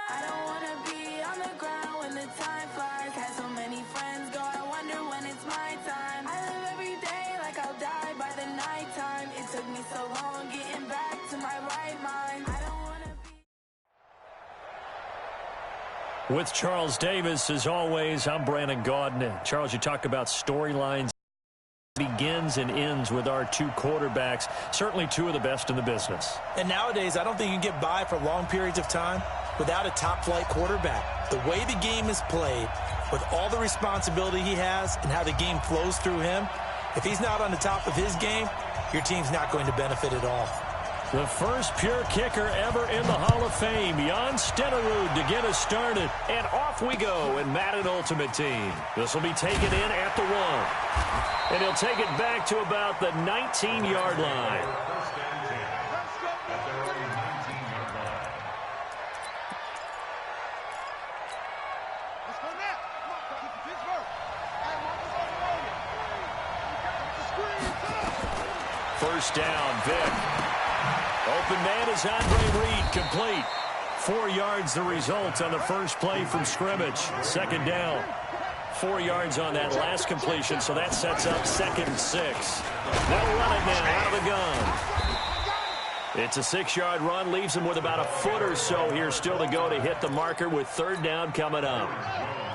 I don't wanna be on the ground when the time flies. Had so many friends go, I wonder when it's my time. I live every day like I'll die by the nighttime. It took me so long getting back to my right mind. I don't wanna be. With Charles Davis, as always, I'm Brandon Gaudin. Charles, you talk about storylines. Begins and ends with our two quarterbacks, certainly two of the best in the business. And nowadays, I don't think you can get by for long periods of time without a top-flight quarterback. The way the game is played, with all the responsibility he has and how the game flows through him, if he's not on the top of his game, your team's not going to benefit at all. The first pure kicker ever in the Hall of Fame, Jan Stenerud, to get us started. And off we go in Madden Ultimate Team. This will be taken in at the 1. And he'll take it back to about the 19-yard line. First down, Vic. Open man is Andre Reed, complete. 4 yards the result on the first play from scrimmage. Second down. 4 yards on that last completion, so that sets up 2nd and 6. They'll run it now out of the gun. It's a 6-yard run, leaves him with about a foot or so here still to go to hit the marker with 3rd down coming up.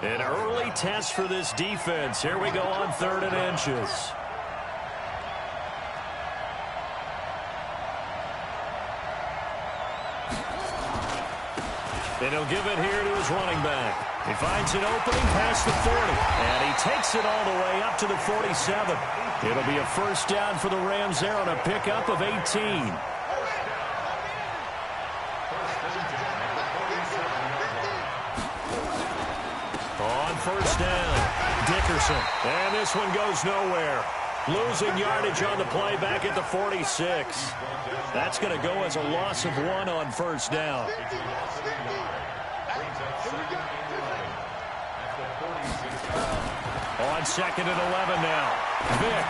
An early test for this defense. Here we go on 3rd and inches. And he'll give it here to his running back. He finds an opening past the 40. And he takes it all the way up to the 47. It'll be a first down for the Rams there on a pickup of 18. On first down, Dickerson. And this one goes nowhere. Losing yardage on the play back at the 46. That's going to go as a loss of 1 on first down. On 2nd and 11 now. Vic.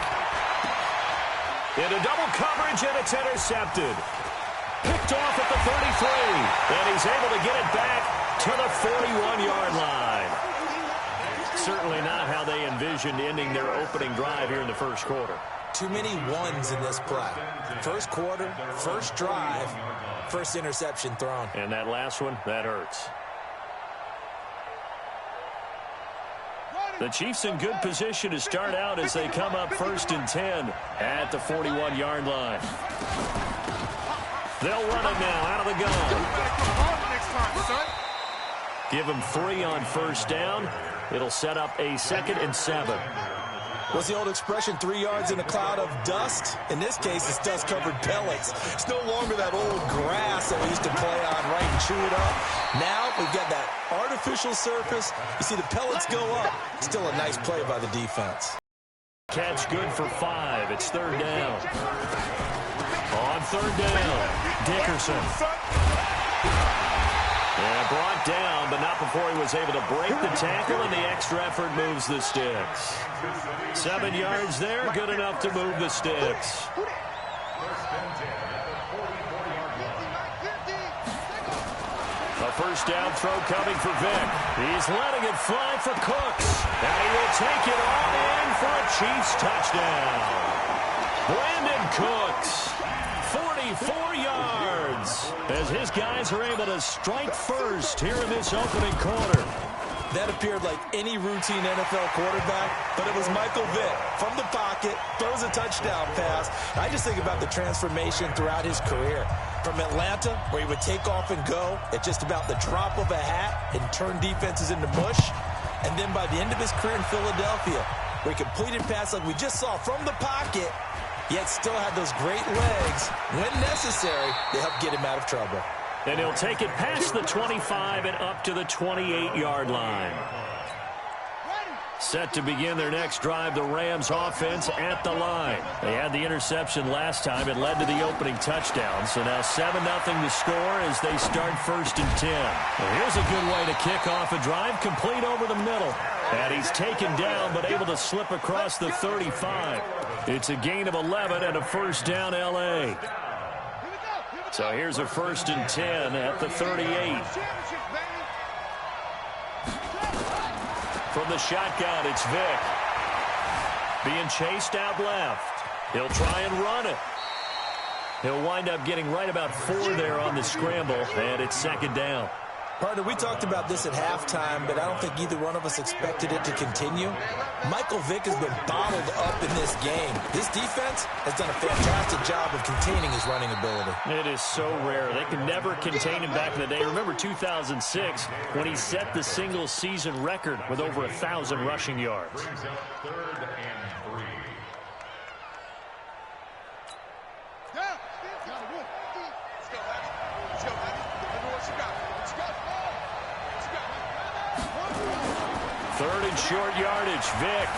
Into double coverage, and it's intercepted. Picked off at the 33. And he's able to get it back to the 41-yard line. Certainly not how they envisioned ending their opening drive here in the first quarter. Too many ones in this play. First quarter, first drive, first interception thrown. And that last one, that hurts. The Chiefs in good position to start out as they come up 1st and 10 at the 41-yard line. They'll run it now out of the gun. Give them 3 on first down. It'll set up a 2nd and 7. What's the old expression, 3 yards in a cloud of dust? In this case, it's dust-covered pellets. It's no longer that old grass that we used to play on, right, and chew it up. Now we've got that artificial surface. You see the pellets go up. Still a nice play by the defense. Catch good for 5. It's 3rd down. On 3rd down, Dickerson. And brought down, but not before he was able to break the tackle, and the extra effort moves the sticks. 7 yards there, good enough to move the sticks. A first down throw coming for Vic. He's letting it fly for Cooks. And he will take it all in for a Chiefs touchdown. Brandon Cooks, 44 yards, as his guys are able to strike first here in this opening quarter. That appeared like any routine NFL quarterback, but it was Michael Vick from the pocket, throws a touchdown pass. I just think about the transformation throughout his career. From Atlanta, where he would take off and go at just about the drop of a hat and turn defenses into mush. And then by the end of his career in Philadelphia, where he completed passes like we just saw from the pocket, yet still had those great legs, when necessary, to help get him out of trouble. And he'll take it past the 25 and up to the 28-yard line. Set to begin their next drive, the Rams offense at the line. They had the interception last time. It led to the opening touchdown. So now 7-0 to score as they start 1st and 10. Well, here's a good way to kick off a drive, complete over the middle. And he's taken down but able to slip across the 35. It's a gain of 11 and a first down LA. So here's a 1st and 10 at the 38. From the shotgun, it's Vick. Being chased out left. He'll try and run it. He'll wind up getting right about 4 there on the scramble, and it's second down. Partner, we talked about this at halftime, but I don't think either one of us expected it to continue. Michael Vick has been bottled up in this game. This defense has done a fantastic job of containing his running ability. It is so rare. They could never contain him back in the day. Remember 2006 when he set the single-season record with over 1,000 rushing yards. Third and short yardage. Vick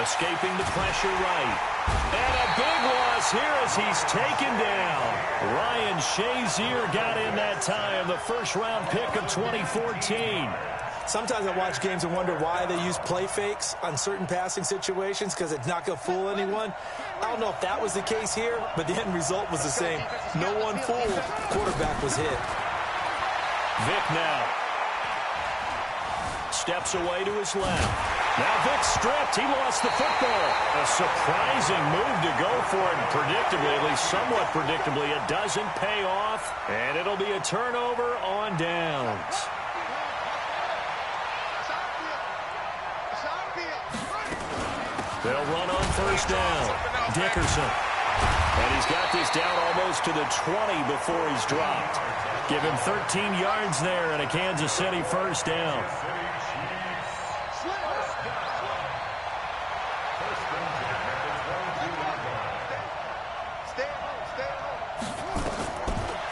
escaping the pressure right. And a big loss here as he's taken down. Ryan Shazier got in that time, the first-round pick of 2014. Sometimes I watch games and wonder why they use play fakes on certain passing situations because it's not going to fool anyone. I don't know if that was the case here, but the end result was the same. No one fooled. Quarterback was hit. Vick now. Steps away to his left. Now Vick stripped. He lost the football. A surprising move to go for it. Predictably, at least somewhat predictably, it doesn't pay off. And it'll be a turnover on downs. They'll run on first down. Dickerson. And he's got this down almost to the 20 before he's dropped. Give him 13 yards there and a Kansas City first down.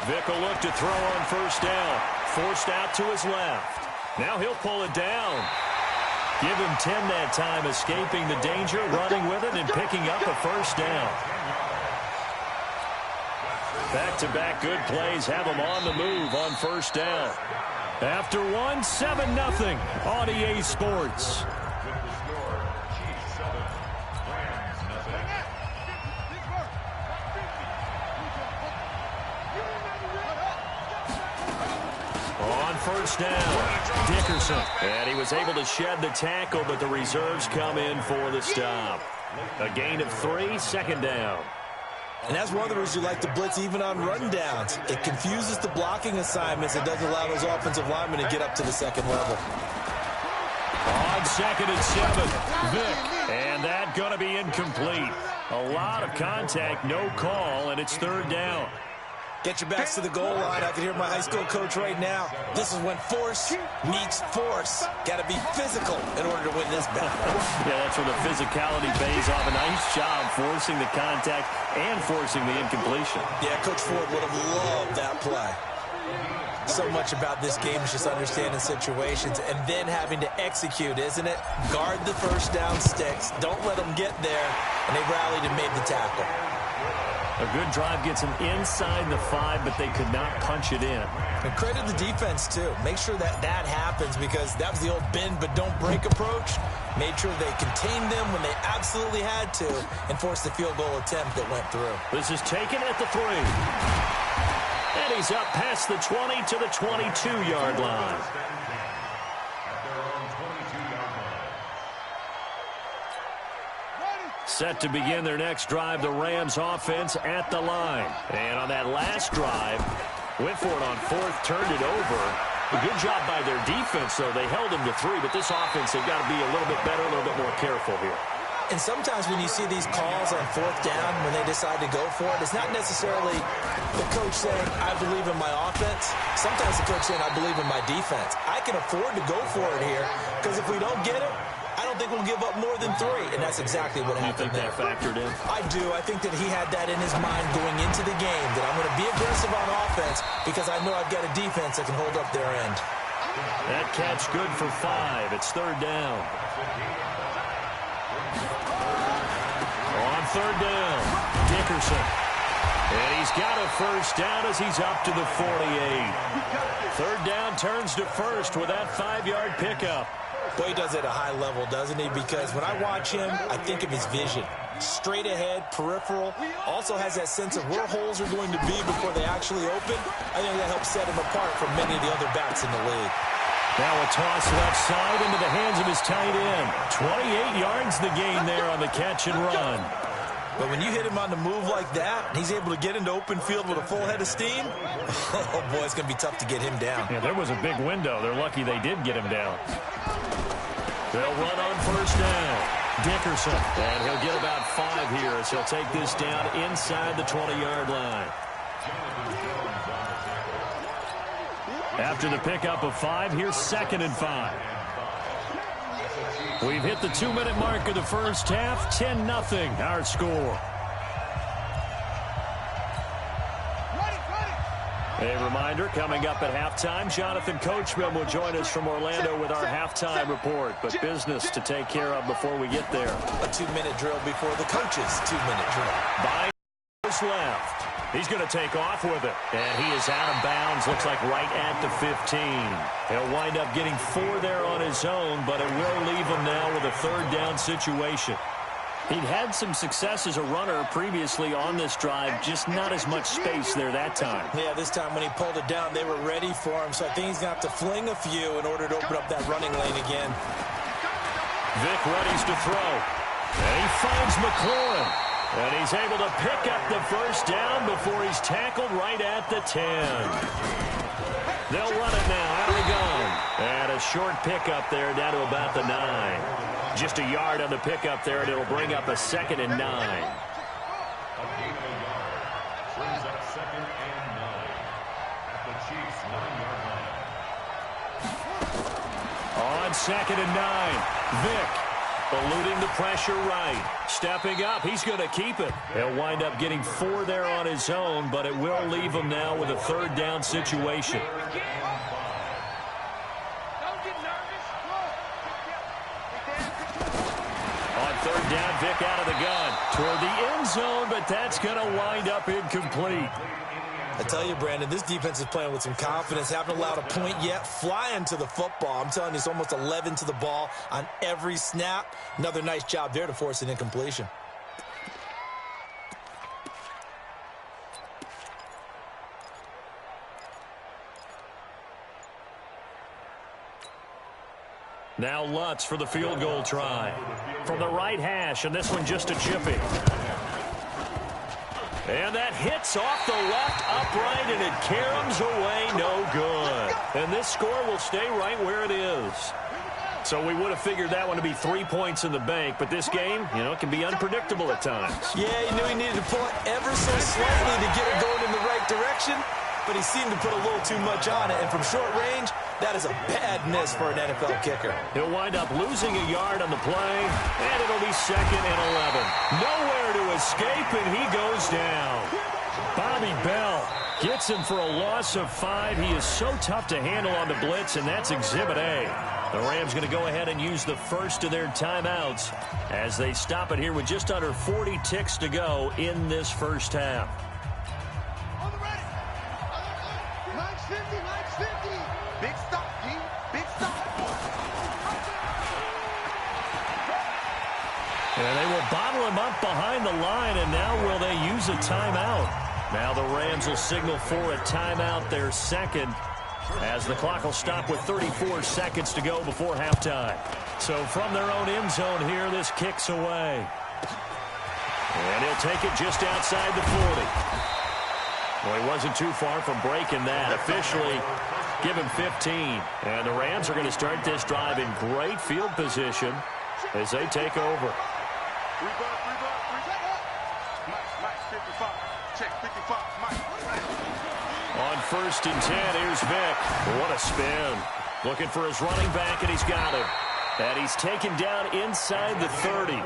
Vick will look to throw on first down. Forced out to his left. Now he'll pull it down. Give him 10 that time, escaping the danger, running with it, and picking up a first down. Back-to-back good plays have him on the move on first down. After one, 7-0 on EA Sports. First down, Dickerson. And he was able to shed the tackle, but the reserves come in for the stop. A gain of 3, second down. And that's one of the reasons you like to blitz even on run downs. It confuses the blocking assignments. It doesn't allow those offensive linemen to get up to the second level. On second and 7, Vick. And that going to be incomplete. A lot of contact, no call, and it's third down. Get your backs to the goal line. I can hear my high school coach right now. This is when force meets force. Got to be physical in order to win this battle. Yeah, that's where the physicality pays off. A nice job forcing the contact and forcing the incompletion. Yeah, Coach Ford would have loved that play. So much about this game is just understanding situations and then having to execute, isn't it? Guard the first down sticks. Don't let them get there. And they rallied and made the tackle. A good drive gets them inside the 5, but they could not punch it in. And credit the defense, too. Make sure that that happens because that was the old bend but don't break approach. Made sure they contained them when they absolutely had to and forced the field goal attempt that went through. This is taken at the 3. And he's up past the 20 to the 22-yard line. Set to begin their next drive, the Rams offense at the line. And on that last drive, went for it on 4th, turned it over. A good job by their defense, though. They held them to 3, but this offense, they've got to be a little bit better, a little bit more careful here. And sometimes when you see these calls on 4th down, when they decide to go for it, it's not necessarily the coach saying, I believe in my offense. Sometimes the coach saying, I believe in my defense. I can afford to go for it here because if we don't get it, I don't think we'll give up more than 3, and that's exactly what happened there. You think that factored in? I do. I think that he had that in his mind going into the game, that I'm going to be aggressive on offense because I know I've got a defense that can hold up their end. That catch good for 5. It's third down. On third down, Dickerson. And he's got a first down as he's up to the 48. Third down turns to first with that 5-yard pickup. Boy, he does it at a high level, doesn't he? Because when I watch him, I think of his vision. Straight ahead, peripheral. Also has that sense of where holes are going to be before they actually open. I think that helps set him apart from many of the other backs in the league. Now a toss left side into the hands of his tight end. 28 yards the gain there on the catch and run. But when you hit him on the move like that, and he's able to get into open field with a full head of steam, oh, boy, it's going to be tough to get him down. Yeah, there was a big window. They're lucky they did get him down. They'll run on first down. Dickerson, and he'll get about 5 here as he'll take this down inside the 20-yard line. After the pickup of 5, here's 2nd and 5. We've hit the 2-minute mark of the first half. 10-0 our score. A reminder, coming up at halftime, Jonathan Coachman will join us from Orlando with our halftime report. But business to take care of before we get there. A 2-minute drill before the coach's 2-minute drill. By left. He's going to take off with it. And he is out of bounds. Looks like right at the 15. He'll wind up getting 4 there on his own, but it will leave him now with a 3rd down situation. He'd had some success as a runner previously on this drive, just not as much space there that time. Yeah, this time when he pulled it down, they were ready for him, so I think he's going to have to fling a few in order to open up that running lane again. Vic readies to throw. And he finds McLaurin. And he's able to pick up the first down before he's tackled right at the 10. They'll run it now out of the gun. And a short pickup there down to about the 9. Just a yard on the pickup there, and it'll bring up a 2nd and 9. On 2nd and 9, Vic. Eluding the pressure right. Stepping up. He's going to keep it. He'll wind up getting 4 there on his own, but it will leave him now with a 3rd down situation. On 3rd down, Vic out of the gun. Toward the end zone, but that's going to wind up incomplete. I tell you, Brandon, this defense is playing with some confidence. Haven't allowed a point yet. Flying to the football. I'm telling you, it's almost 11 to the ball on every snap. Another nice job there to force an incompletion. Now Lutz for the field goal try. From the right hash, and this one just a chippy. And that hits off the left upright, and it caroms away, no good. And this score will stay right where it is. So we would have figured that one to be 3 points in the bank, but this game, you know, it can be unpredictable at times. Yeah, he knew he needed to pull it ever so slightly to get it going in the right direction, but he seemed to put a little too much on it, and from short range, that is a bad miss for an NFL kicker. He'll wind up losing a yard on the play, and it'll be 2nd and 11. Nowhere to escape, and he goes down. Bobby Bell gets him for a loss of 5. He is so tough to handle on the blitz, and that's Exhibit A. The Rams going to go ahead and use the first of their timeouts as they stop it here with just under 40 ticks to go in this first half. Big stop, G. Big stop. And they will bottle him up behind the line, and now will they use a timeout? Now the Rams will signal for a timeout, their 2nd, as the clock will stop with 34 seconds to go before halftime. So from their own end zone here, this kicks away. And he'll take it just outside the 40. Well, he wasn't too far from breaking that. Officially, give him 15. And the Rams are going to start this drive in great field position as they take over. On 1st and 10, here's Vic. What a spin. Looking for his running back, and he's got him. And he's taken down inside the 30.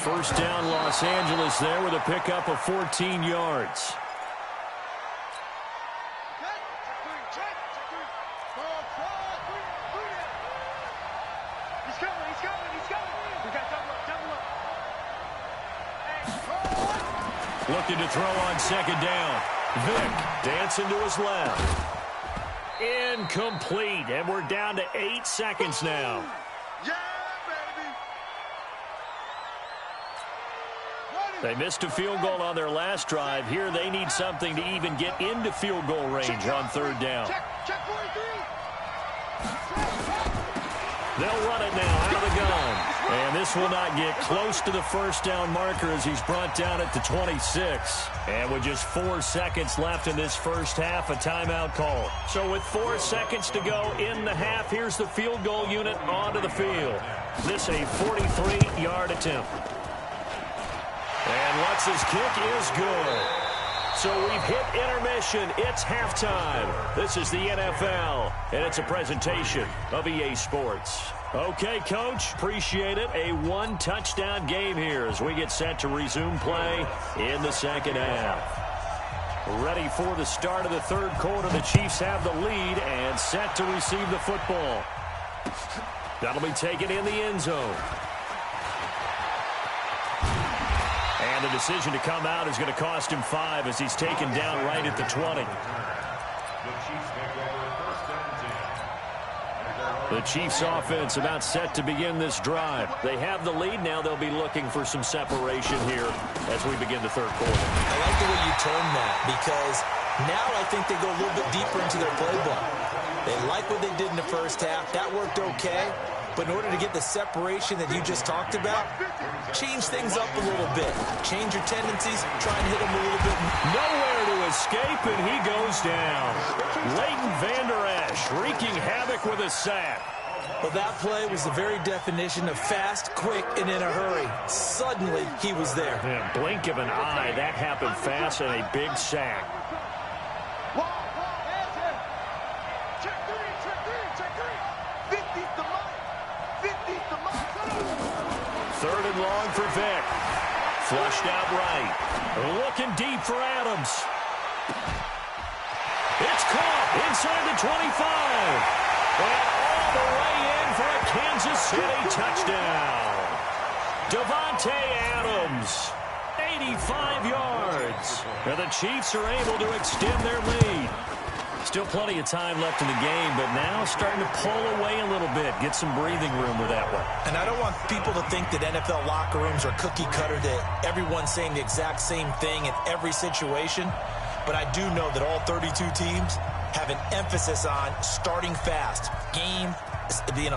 First down, Los Angeles there with a pickup of 14 yards. Looking to throw on 2nd down. Vic dancing to his left. Incomplete, and we're down to 8 seconds now. Yeah, baby. They missed a field goal on their last drive. Here they need something to even get into field goal range on 3rd down. Check 43. They'll run it now out of the gun. And this will not get close to the first down marker as he's brought down at the 26. And with just 4 seconds left in this first half, a timeout call. So with 4 seconds to go in the half, here's the field goal unit onto the field. This a 43-yard attempt. And Lutz's kick is good. So we've hit intermission. It's halftime. This is the NFL, and it's a presentation of EA Sports. Okay, Coach, appreciate it. A one-touchdown game here as we get set to resume play in the second half. Ready for the start of the third quarter. The Chiefs have the lead and set to receive the football. That'll be taken in the end zone. And the decision to come out is going to cost him 5 as he's taken down right at the 20. The Chiefs offense about set to begin this drive. They have the lead. Now they'll be looking for some separation here as we begin the third quarter. I like the way you termed that because now I think they go a little bit deeper into their playbook. They like what they did in the first half. That worked okay. But in order to get the separation that you just talked about, change things up a little bit. Change your tendencies, try and hit them a little bit. Nowhere to escape, and he goes down. Leighton Vander Esch wreaking havoc with a sack. Well, that play was the very definition of fast, quick, and in a hurry. Suddenly, he was there. Yeah, blink of an eye, that happened fast, and a big sack. Third and long for Vick. Flushed out right. Looking deep for Adams. It's caught inside the 25. And all the way in for a Kansas City touchdown. Davante Adams, 85 yards. And the Chiefs are able to extend their lead. Still plenty of time left in the game, but now starting to pull away a little bit. Get some breathing room with that one. And I don't want people to think that NFL locker rooms are cookie cutter, that everyone's saying the exact same thing in every situation. But I do know that all 32 teams have an emphasis on starting fast. Game,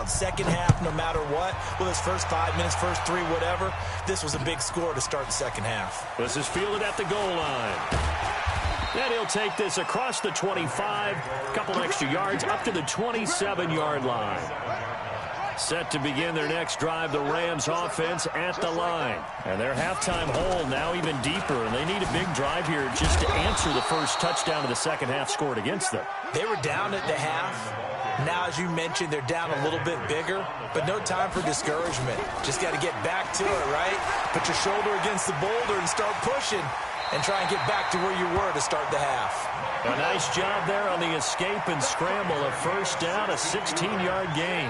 second half, no matter what. Well, this first 5 minutes, first 3, whatever. This was a big score to start the second half. This is fielded at the goal line. And he'll take this across the 25, a couple extra yards, up to the 27-yard line. Set to begin their next drive, the Rams offense at the line. And their halftime hole now even deeper, and they need a big drive here just to answer the first touchdown of the second half scored against them. They were down at the half. Now, as you mentioned, they're down a little bit bigger, but no time for discouragement. Just got to get back to it, right? Put your shoulder against the boulder and start pushing. And try and get back to where you were to start the half. A nice job there on the escape and scramble. A first down, a 16-yard gain.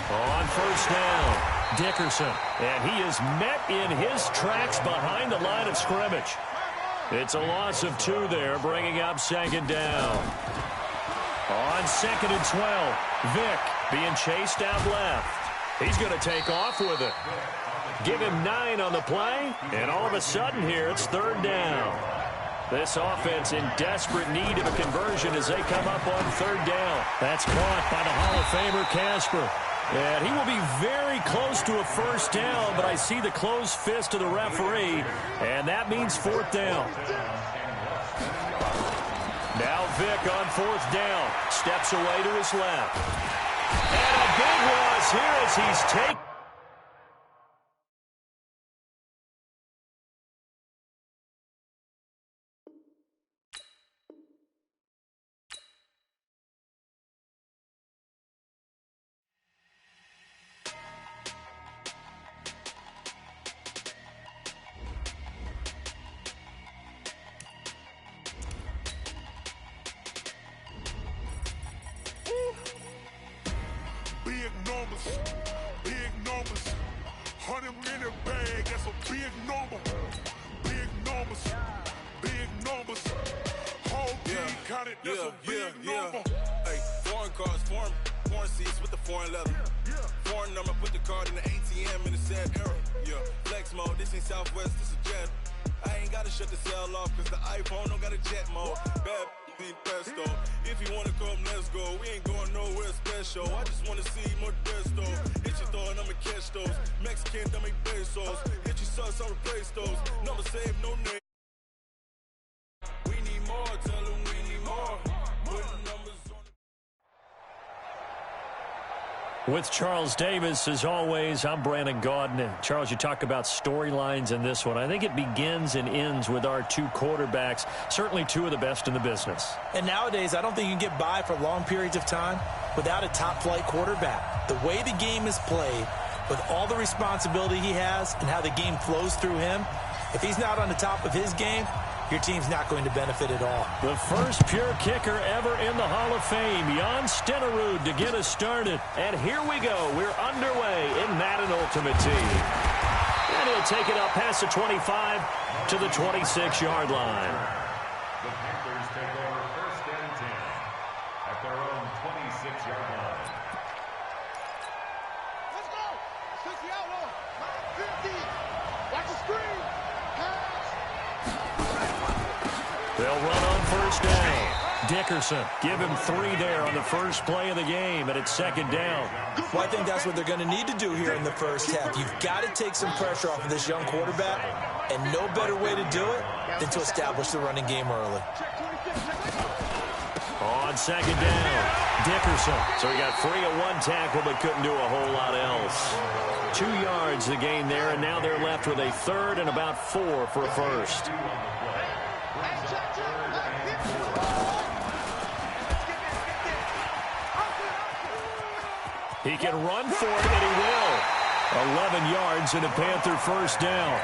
On first down, Dickerson. And he is met in his tracks behind the line of scrimmage. It's a loss of 2 there, bringing up second down. On second and 12, Vick being chased out left. He's going to take off with it. Give him 9 on the play, and all of a sudden here, it's third down. This offense in desperate need of a conversion as they come up on third down. That's caught by the Hall of Famer, Casper. And he will be very close to a first down, but I see the closed fist of the referee, and that means fourth down. Now Vick on fourth down. Steps away to his left. And a big loss here as he's taken. Big numbers, 100-minute bag, that's a big number. Big numbers, whole team counted, that's a big number. Hey, foreign cars, foreign seats with the foreign leather. Foreign number, put the card in the ATM in the sad era. Yeah, flex mode, this ain't Southwest, this is Jet. I ain't gotta shut the cell off, cause the iPhone don't got a jet mode. Bad be pesto. If you wanna come, let's go. We ain't going nowhere special. show. I just wanna see more desto. Hit you throwing, I'ma catch those. Mexican, that make pesos. Hit you sauce, I'll replace those. Never save no name. We need more, tell them we need more. Putting numbers on. With Charles Davis, as always, I'm Brandon Gaudin. Charles, you talk about storylines in this one. I think it begins and ends with our two quarterbacks, certainly two of the best in the business. And nowadays, I don't think you can get by for long periods of time without a top-flight quarterback. The way the game is played, with all the responsibility he has and how the game flows through him, if he's not on the top of his game, your team's not going to benefit at all. The first pure kicker ever in the Hall of Fame, Jan Stenerud, to get us started. And here we go. We're underway in Madden Ultimate Team. And he'll take it up past the 25 to the 26-yard line. The Panthers take over first and 10 at their own 26-yard line. Let's go. Let's take the outlaw. 50. Watch the screen. Pass. They'll run on first down. Dickerson, give him 3 there on the first play of the game, and it's second down. Well, I think that's what they're going to need to do here in the first half. You've got to take some pressure off of this young quarterback, and no better way to do it than to establish the running game early. On second down, Dickerson. So he got free of one tackle but couldn't do a whole lot else. 2 yards the gain there, and now they're left with a third and about 4 for a first. He can run for it, and he will. 11 yards and a Panther first down.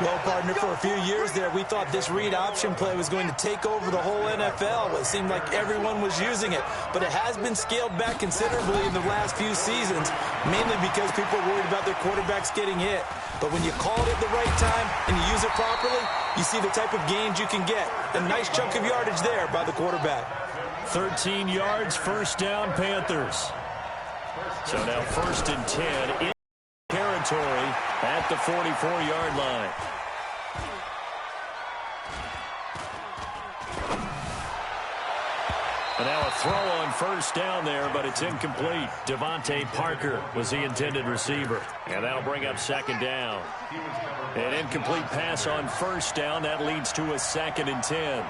Well, partner, for a few years there, we thought this read option play was going to take over the whole NFL. It seemed like everyone was using it, but it has been scaled back considerably in the last few seasons, mainly because people are worried about their quarterbacks getting hit. But when you call it at the right time and you use it properly, you see the type of gains you can get. A nice chunk of yardage there by the quarterback. 13 yards, first down, Panthers. So now first and 10 in territory at the 44-yard line. And now a throw on first down there, but it's incomplete. Devontae Parker was the intended receiver. And that'll bring up second down. An incomplete pass on first down. That leads to a second and 10.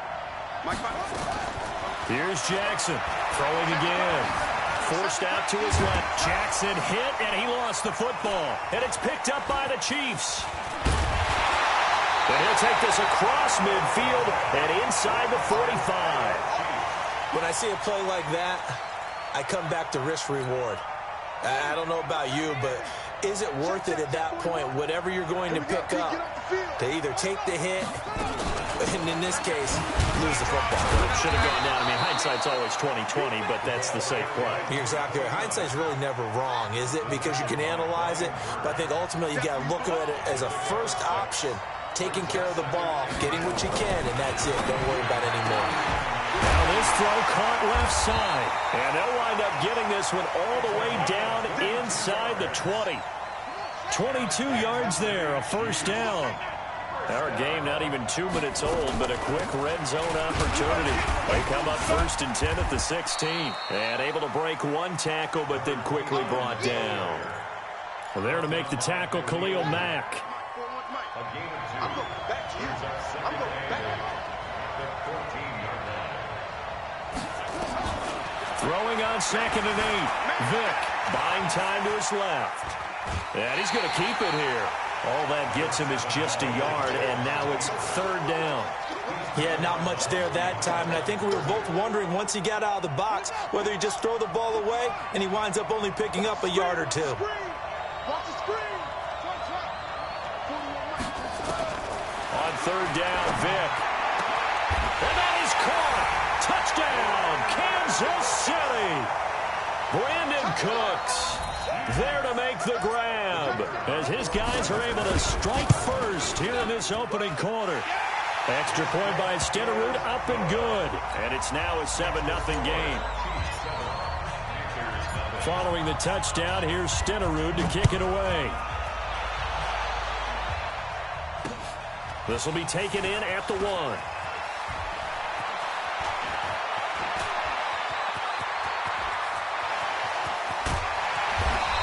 Here's Jackson throwing again. Forced out to his left. Jackson hit, and he lost the football. And it's picked up by the Chiefs. And he'll take this across midfield and inside the 45. When I see a play like that, I come back to risk-reward. I don't know about you, but is it worth it at that point, whatever you're going to pick up, to either take the hit, and in this case, lose the football? Well, it should have gone down. I mean, hindsight's always 20/20, but that's the safe play. You're exactly right. Hindsight's really never wrong, is it? Because you can analyze it, but I think ultimately you got to look at it as a first option, taking care of the ball, getting what you can, and that's it. Don't worry about any more. Now this throw caught left side. And they'll wind up getting this one all the way down inside the 20. 22 yards there, a first down. Our game not even 2 minutes old, but a quick red zone opportunity. They come up first and 10 at the 16. And able to break one tackle, but then quickly brought down. Well, there to make the tackle, Khalil Mack. I'm going back to you. I'm going back. Throwing on second and 8. Vick buying time to his left. And he's going to keep it here. All that gets him is just a yard, and now it's third down. Yeah, not much there that time, and I think we were both wondering once he got out of the box whether he'd just throw the ball away, and he winds up only picking up a yard or two. Watch the screen. On third down, Vick. And that is caught. Touchdown, Kansas City. Brandon Cooks there to make the grab as his guys are able to strike first here in this opening quarter. Extra point by Stenerud, up and good. And it's now a 7-0 game. Following the touchdown, here's Stenerud to kick it away. This will be taken in at the 1.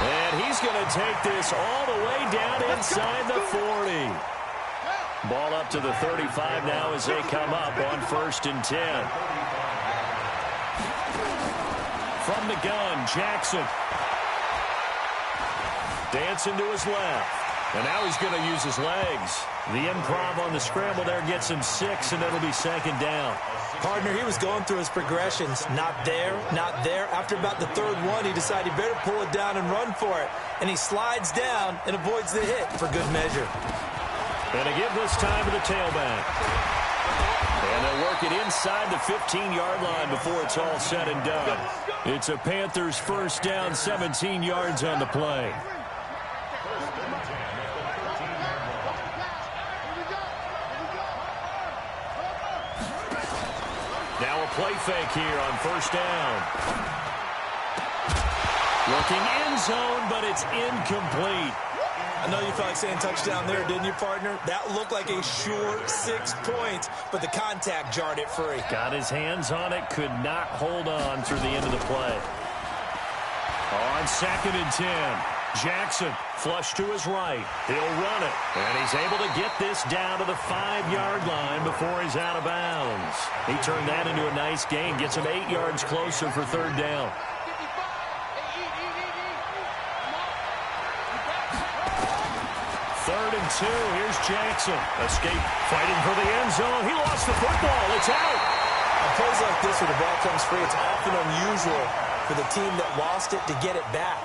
And he's going to take this all the way down inside the 40. Ball up to the 35 now as they come up on 1st and 10. From the gun, Jackson. Dancing to his left. And now he's going to use his legs. The improv on the scramble there gets him 6, and it'll be 2nd down. Partner, he was going through his progressions. Not there, not there. After about the 3rd one, he decided he better pull it down and run for it. And he slides down and avoids the hit for good measure. And a give this time to the tailback. And they'll work it inside the 15-yard line before it's all said and done. It's a Panthers 1st down, 17 yards on the play. Now a play fake here on 1st down. Looking end zone, but it's incomplete. I know you felt like saying touchdown there, didn't you, partner? That looked like a sure 6 points, but the contact jarred it free. Got his hands on it, could not hold on through the end of the play. On 2nd and 10, Jackson flush to his right. He'll run it, and he's able to get this down to the 5-yard line before he's out of bounds. He turned that into a nice gain, gets him 8 yards closer for 3rd down. 3rd and 2. Here's Jackson. Escape, fighting for the end zone. He lost the football. It's out. On plays like this where the ball comes free, it's often unusual for the team that lost it to get it back.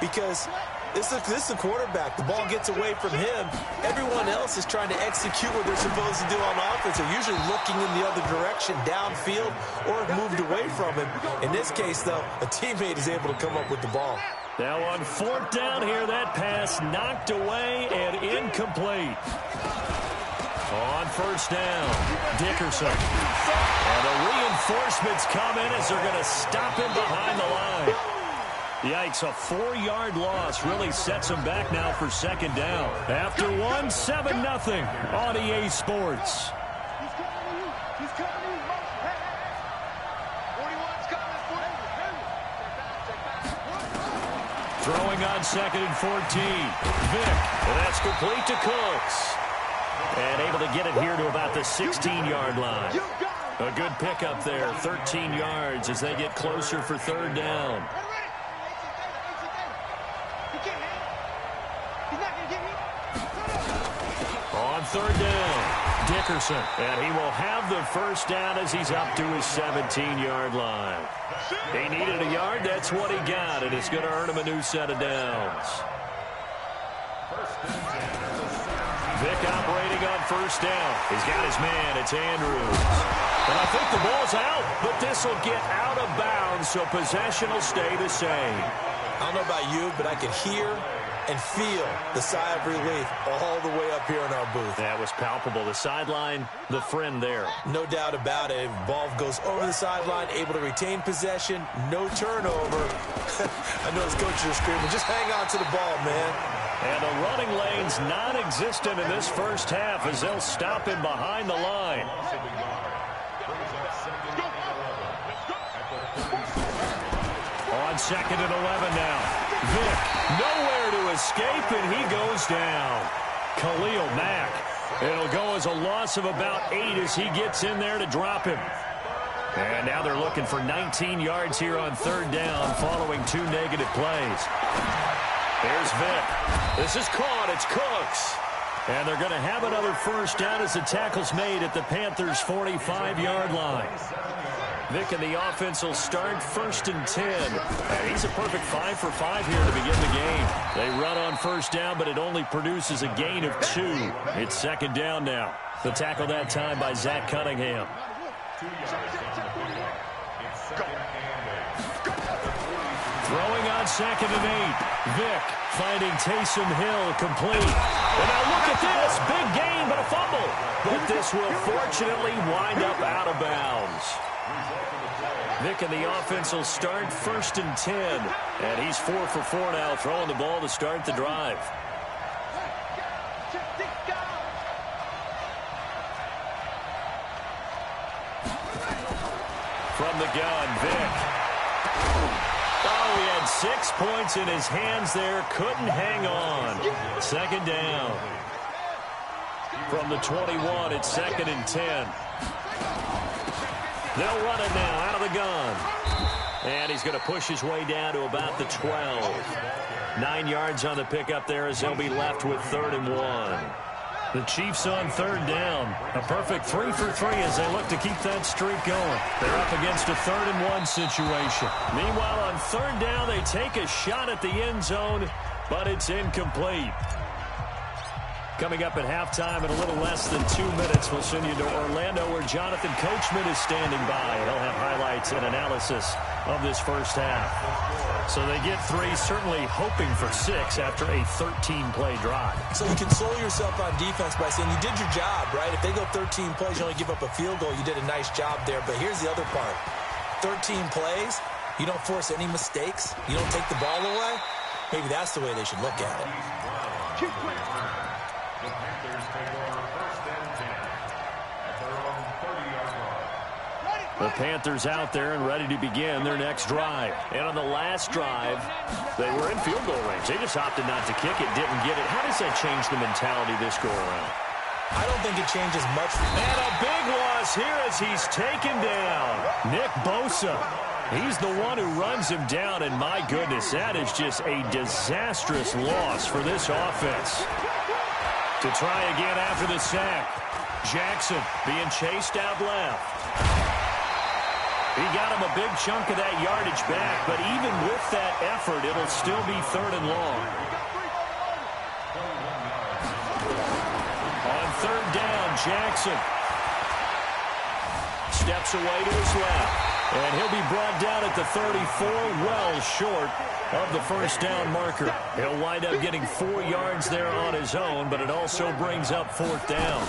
Because this is a quarterback. The ball gets away from him. Everyone else is trying to execute what they're supposed to do on offense. They're usually looking in the other direction, downfield, or have moved away from him. In this case, though, a teammate is able to come up with the ball. Now on 4th down here, that pass knocked away and incomplete. On 1st down, Dickerson. And the reinforcements come in as they're going to stop him behind the line. Yikes, a 4-yard loss really sets him back now for 2nd down. After 1, 7-0 on EA Sports. Throwing on 2nd and 14. Vick, and that's complete to Cooks. And able to get it here to about the 16-yard line. A good pickup there, 13 yards as they get closer for 3rd down. On 3rd down, Dickerson. And he will have the 1st down as he's up to his 17-yard line. He needed a yard. That's what he got, and it's going to earn him a new set of downs. Vick operating on 1st down. He's got his man. It's Andrews. And I think the ball's out, but this will get out of bounds, so possession will stay the same. I don't know about you, but I could hear and feel the sigh of relief all the way up here in our booth. That was palpable. The sideline, the friend there. No doubt about it. Ball goes over the sideline, able to retain possession, no turnover. I know his coaches are screaming, just hang on to the ball, man. And the running lane's non-existent in this 1st half as they'll stop him behind the line. On 2nd and 11 now. Vick, nowhere to escape, and he goes down. Khalil Mack. It'll go as a loss of about 8 as he gets in there to drop him. And now they're looking for 19 yards here on 3rd down following 2 negative plays. Here's Vick. This is caught. It's Cooks. And they're going to have another 1st down as the tackle's made at the Panthers' 45-yard line. Vick and the offense will start 1st and 10. And he's a perfect 5 for 5 here to begin the game. They run on 1st down, but it only produces a gain of 2. It's 2nd down now. The tackle that time by Zach Cunningham. Throwing on 2nd and 8. Vick finding Taysom Hill complete. And now look at this. Big gain, but a fumble. But this will fortunately wind up out of bounds. Vick and the offense will start 1st and 10. And he's 4 for 4 now, throwing the ball to start the drive. From the gun, Vick. Oh, he had 6 points in his hands there. Couldn't hang on. Second down. From the 21, it's 2nd and 10. They'll run it now out of the gun. And he's going to push his way down to about the 12. 9 yards on the pickup there as they'll be left with 3rd and 1. The Chiefs on 3rd down. A perfect 3 for 3 as they look to keep that streak going. They're up against a 3rd and 1 situation. Meanwhile, on 3rd down, they take a shot at the end zone, but it's incomplete. Coming up at halftime in a little less than 2 minutes, we'll send you to Orlando where Jonathan Coachman is standing by. He'll have highlights and analysis of this first half. So they get 3, certainly hoping for 6 after a 13-play drive. So you console yourself on defense by saying you did your job, right? If they go 13 plays, you only give up a field goal. You did a nice job there. But here's the other part. 13 plays, you don't force any mistakes. You don't take the ball away. Maybe that's the way they should look at it. The Panthers take over 1st and 10 at their own 30-yard line. The Panthers out there and ready to begin their next drive. And on the last drive, they were in field goal range. They just opted not to kick it, didn't get it. How does that change the mentality this go-around? I don't think it changes much. And a big loss here as he's taken down. Nick Bosa. He's the one who runs him down, and my goodness, that is just a disastrous loss for this offense. To try again after the sack. Jackson being chased out left. He got him a big chunk of that yardage back, but even with that effort, it'll still be 3rd and long. On 3rd down, Jackson steps away to his left. And he'll be brought down at the 34, well short of the first down marker. He'll wind up getting 4 yards there on his own, but it also brings up 4th down.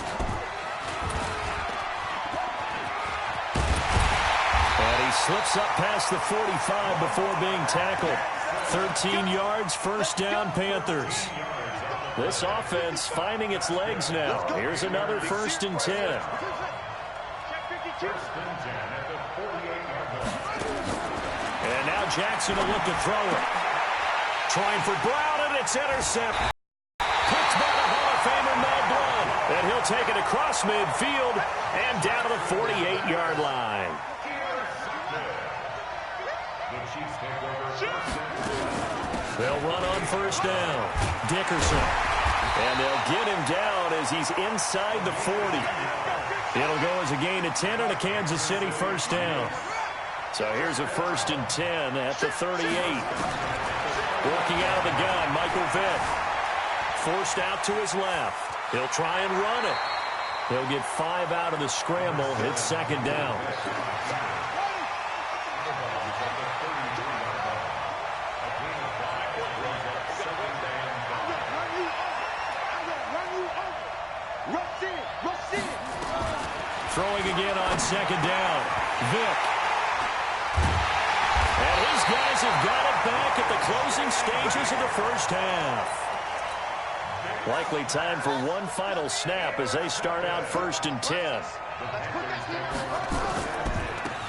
And he slips up past the 45 before being tackled. 13 yards, 1st down, Panthers. This offense finding its legs now. Here's another 1st and 10. 1st and 10 at the 48-yard line. And now Jackson will look to throw it. Trying for Brown, and it's intercepted. Picked by the Hall of Famer Mel Blount. And he'll take it across midfield and down to the 48-yard line. The Chiefs take over 1st and 10. They'll run on 1st down. Dickerson. And they'll get him down as he's inside the 40. It'll go as a gain of 10 and a Kansas City 1st down. So here's a 1st and 10 at the 38. Working out of the gun, Michael Vick. Forced out to his left. He'll try and run it. He'll get 5 out of the scramble. It's 2nd down. Throwing again on 2nd down. Vick. And his guys have got it back at the closing stages of the first half. Likely time for one final snap as they start out 1st and 10.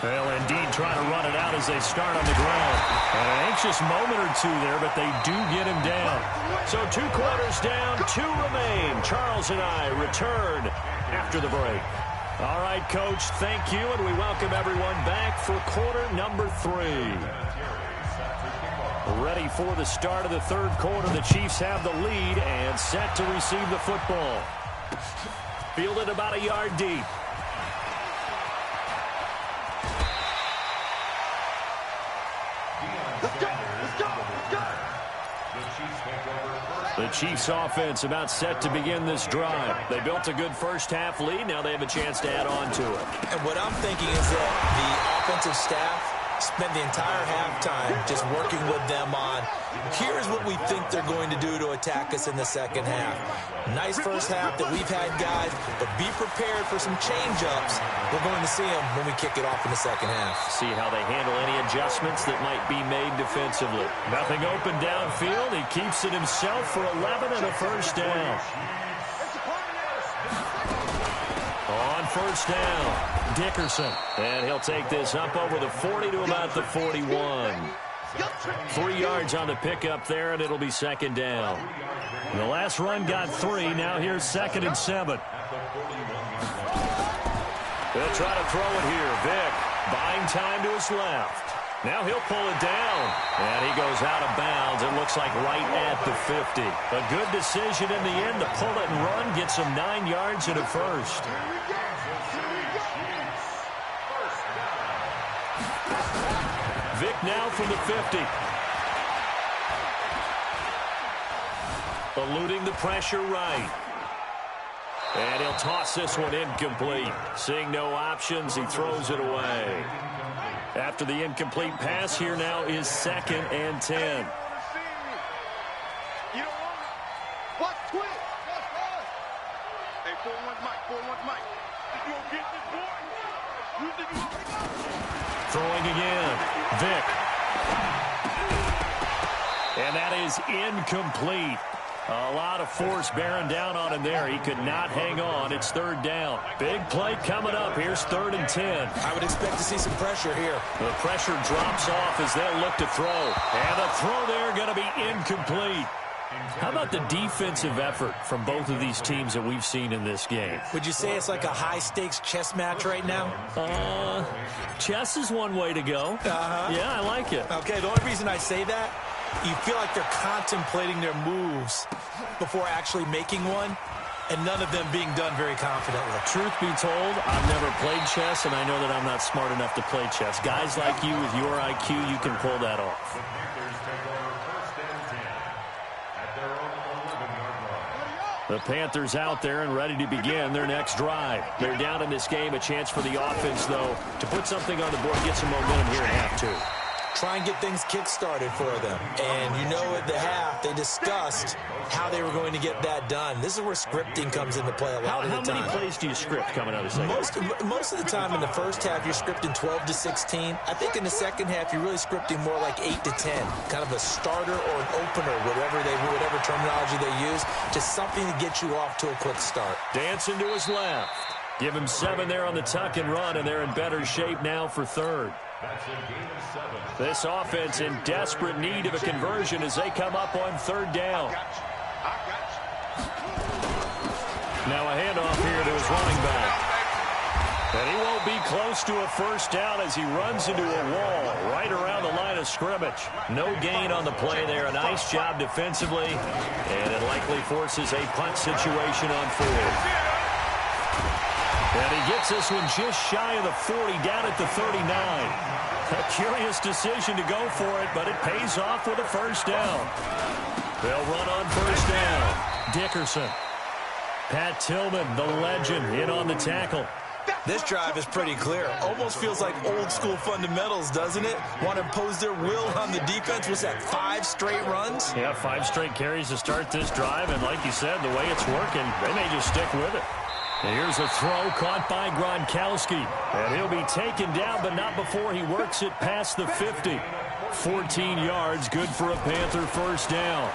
Well, indeed, trying to run it out as they start on the ground. An anxious moment or two there, but they do get him down. So 2 quarters down, 2 remain. Charles and I return after the break. All right, Coach, thank you, and we welcome everyone back for quarter number 3. Ready for the start of the 3rd quarter. The Chiefs have the lead and set to receive the football. Fielded about a yard deep. The Chiefs offense about set to begin this drive. They built a good first half lead. Now they have a chance to add on to it. And what I'm thinking is that the offensive staff spent the entire halftime just working with them on, here's what we think they're going to do to attack us in the second half. Nice first half that we've had, guys, but be prepared for some change-ups. We're going to see them when we kick it off in the second half. See how they handle any adjustments that might be made defensively. Nothing open downfield. He keeps it himself for 11 and a first down. On first down, Dickerson. And he'll take this up over the 40 to about the 41. 3 yards on the pickup there, and it'll be second down. The last run got 3. Now here's 2nd and 7. They'll try to throw it here. Vick buying time to his left. Now he'll pull it down. And he goes out of bounds. It looks like right at the 50. A good decision in the end to pull it and run. Gets him 9 yards and a first. Vick now from the 50. Eluding the pressure right. And he'll toss this one incomplete. Seeing no options, he throws it away. After the incomplete pass, here now is 2nd and 10. What twist? Hey, 4-1 Mike, 4-1 Mike. You gonna get this boy? You think you gonna go? Throwing again. Vick. And that is incomplete. A lot of force bearing down on him there. He could not hang on. It's 3rd down. Big play coming up. Here's 3rd and 10. I would expect to see some pressure here. The pressure drops off as they'll look to throw. And the throw there going to be incomplete. How about the defensive effort from both of these teams that we've seen in this game? Would you say it's like a high-stakes chess match right now? Chess is one way to go. Yeah, I like it. Okay, the only reason I say that, you feel like they're contemplating their moves before actually making one, and none of them being done very confidently. Truth be told, I've never played chess, and I know that I'm not smart enough to play chess. Guys like you with your IQ, you can pull that off. The Panthers out there and ready to begin their next drive. They're down in this game. A chance for the offense, though, to put something on the board, get some momentum here in half 2. Try and get things kick-started for them. And you know at the half, they discussed how they were going to get that done. This is where scripting comes into play a lot of the time. How many plays do you script coming out of the second? Most of the time in the first half, you're scripting 12 to 16. I think in the second half, you're really scripting more like 8 to 10. Kind of a starter or an opener, whatever terminology they use, just something to get you off to a quick start. Dancing to his left. Give him 7 there on the tuck and run, and they're in better shape now for 3rd. This offense in desperate need of a conversion as they come up on 3rd down. Now a handoff here to his running back. And he won't be close to a first down as he runs into a wall right around the line of scrimmage. No gain on the play there. A nice job defensively. And it likely forces a punt situation on 4th. And he gets this one just shy of the 40, down at the 39. A curious decision to go for it, but it pays off with a first down. They'll run on first down. Dickerson. Pat Tillman, the legend, in on the tackle. This drive is pretty clear. Almost feels like old-school fundamentals, doesn't it? Want to impose their will on the defense. Was that 5 straight runs? Yeah, 5 straight carries to start this drive, and like you said, the way it's working, they may just stick with it. Here's a throw caught by Gronkowski. And he'll be taken down, but not before he works it past the 50. 14 yards, good for a Panther first down.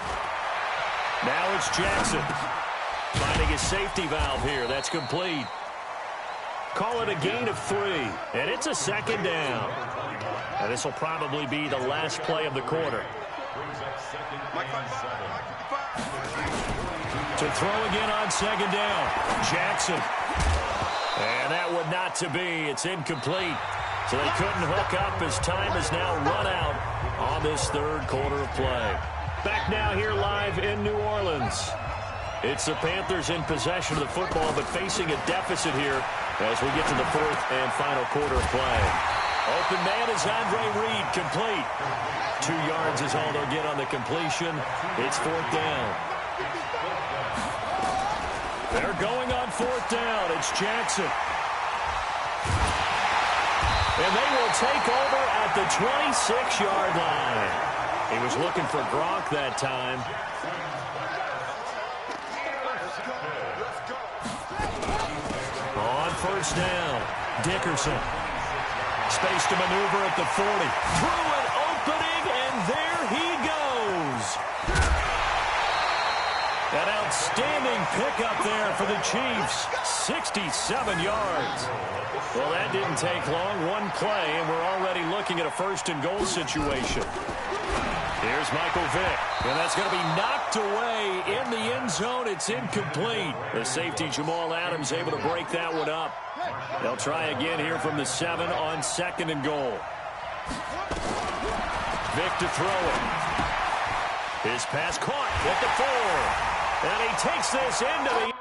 Now it's Jackson. Finding a safety valve here. That's complete. Call it a gain of 3. And it's a 2nd down. And this will probably be the last play of the quarter. To throw again on 2nd down. Jackson. And that one not to be. It's incomplete. So they couldn't hook up as time has now run out on this 3rd quarter of play. Back now here live in New Orleans. It's the Panthers in possession of the football, but facing a deficit here as we get to the 4th and final quarter of play. Open man is Andre Reed, complete. 2 yards is all they'll get on the completion. It's 4th down. They're going on 4th down. It's Jackson. And they will take over at the 26-yard line. He was looking for Gronk that time. On 1st down, Dickerson. Space to maneuver at the 40. Through an opening, and there he goes. An outstanding pickup there for the Chiefs. 67 yards. Well, that didn't take long. One play, and we're already looking at a first-and-goal situation. Here's Michael Vick, and that's going to be knocked away in the end zone. It's incomplete. The safety, Jamal Adams, able to break that one up. They'll try again here from the 7 on 2nd and goal. Vick to throw it. His pass caught at the 4. And he takes this into the...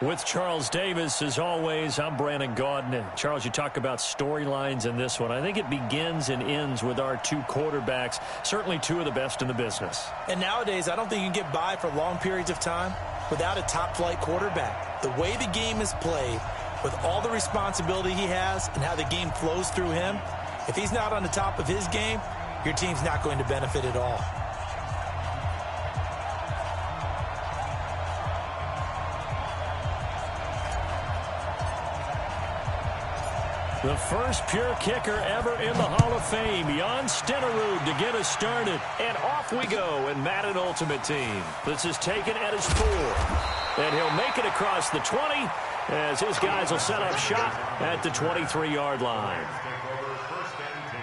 With Charles Davis, as always, I'm Brandon Gaudin. Charles, you talk about storylines in this one. I think it begins and ends with our two quarterbacks, certainly two of the best in the business. And nowadays, I don't think you can get by for long periods of time without a top-flight quarterback. The way the game is played, with all the responsibility he has and how the game flows through him, if he's not on the top of his game, your team's not going to benefit at all. The first pure kicker ever in the Hall of Fame, Jan Stenerud, to get us started. And off we go in Madden Ultimate Team. This is taken at his 4. And he'll make it across the 20 as his guys will set up shop at the 23-yard line. First and 10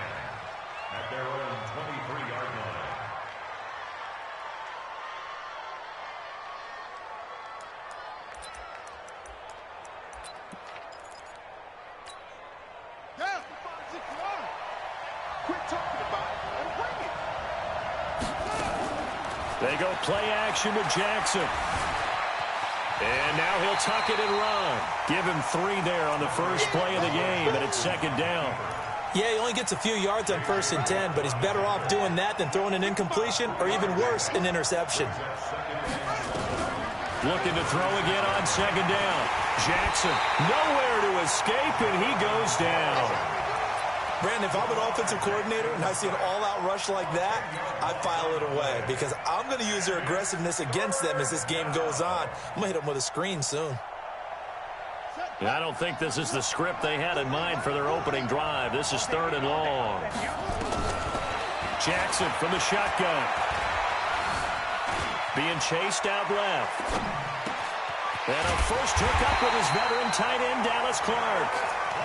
at their own 23-yard line. They go play action to Jackson. And now he'll tuck it and run. Give him 3 there on the first play of the game, and it's second down. Yeah, he only gets a few yards on 1st and 10, but he's better off doing that than throwing an incompletion or even worse, an interception. Looking to throw again on second down. Jackson nowhere to escape, and he goes down. Brandon, if I'm an offensive coordinator and I see an all-out rush like that, I file it away because I'm going to use their aggressiveness against them as this game goes on. I'm going to hit them with a screen soon. I don't think this is the script they had in mind for their opening drive. This is 3rd and long. Jackson from the shotgun. Being chased out left. And a first hookup with his veteran tight end, Dallas Clark.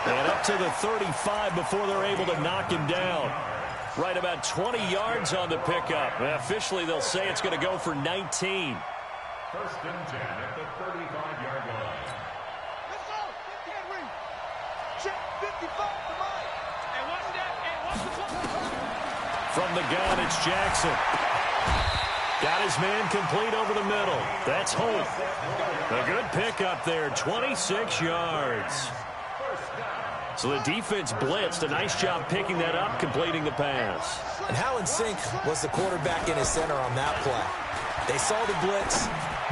And up to the 35 before they're able to knock him down. Right about 20 yards on the pickup. Officially, they'll say it's going to go for 19. First and 10 at the 35-yard line. Let's go. Get ring. Check 55 for mine. And watch that. And watch the clock. From the gun, it's Jackson. Got his man complete over the middle. That's Holt. A good pickup there, 26 yards. So the defense blitzed. A nice job picking that up, completing the pass. And how in sync was the quarterback in his center on that play? They saw the blitz,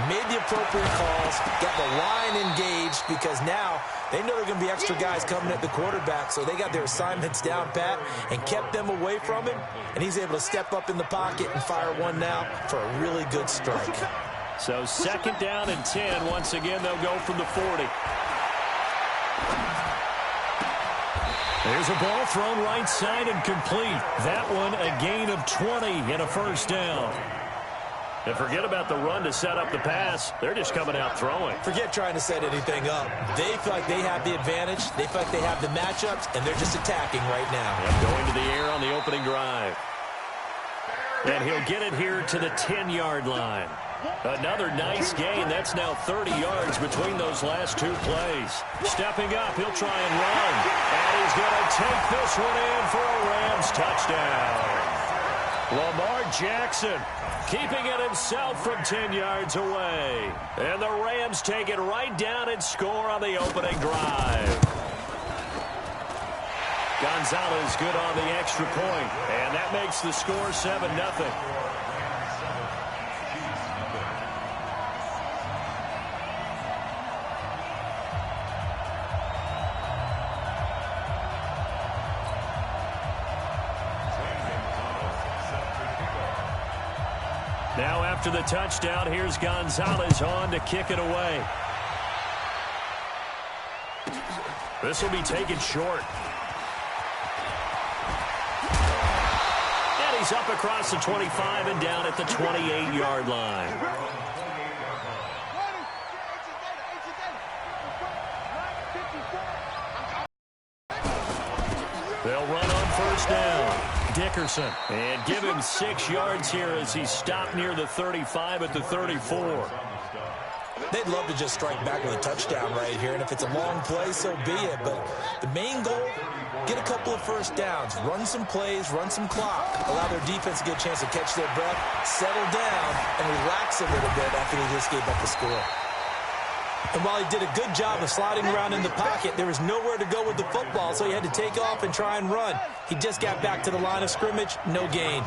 made the appropriate calls, got the line engaged because now they know there are going to be extra guys coming at the quarterback, so they got their assignments down pat and kept them away from him, and he's able to step up in the pocket and fire one now for a really good strike. So second down and 10. Once again, they'll go from the 40. There's a ball thrown right side and complete. That one a gain of 20 and a first down. And forget about the run to set up the pass. They're just coming out throwing. Forget trying to set anything up. They feel like they have the advantage. They feel like they have the matchups, and they're just attacking right now. Yep, going to the air on the opening drive. And he'll get it here to the 10-yard line. Another nice gain. That's now 30 yards between those last two plays. Stepping up, he'll try and run. And he's going to take this one in for a Rams touchdown. Lamar Jackson keeping it himself from 10 yards away. And the Rams take it right down and score on the opening drive. Gonzalez good on the extra point. And that makes the score 7-0. Now after the touchdown, here's Gonzalez on to kick it away. This will be taken short. And he's up across the 25 and down at the 28-yard line. They'll run on first down. Dickerson, and give him 6 yards here as he's stopped near the 35 at the 34. They'd love to just strike back with a touchdown right here, and if it's a long play, so be it. But the main goal, get a couple of first downs, run some plays, run some clock, allow their defense to get a chance to catch their breath, settle down, and relax a little bit after they just gave up the score. And while he did a good job of sliding around in the pocket, there was nowhere to go with the football, so he had to take off and try and run. He just got back to the line of scrimmage, no gain.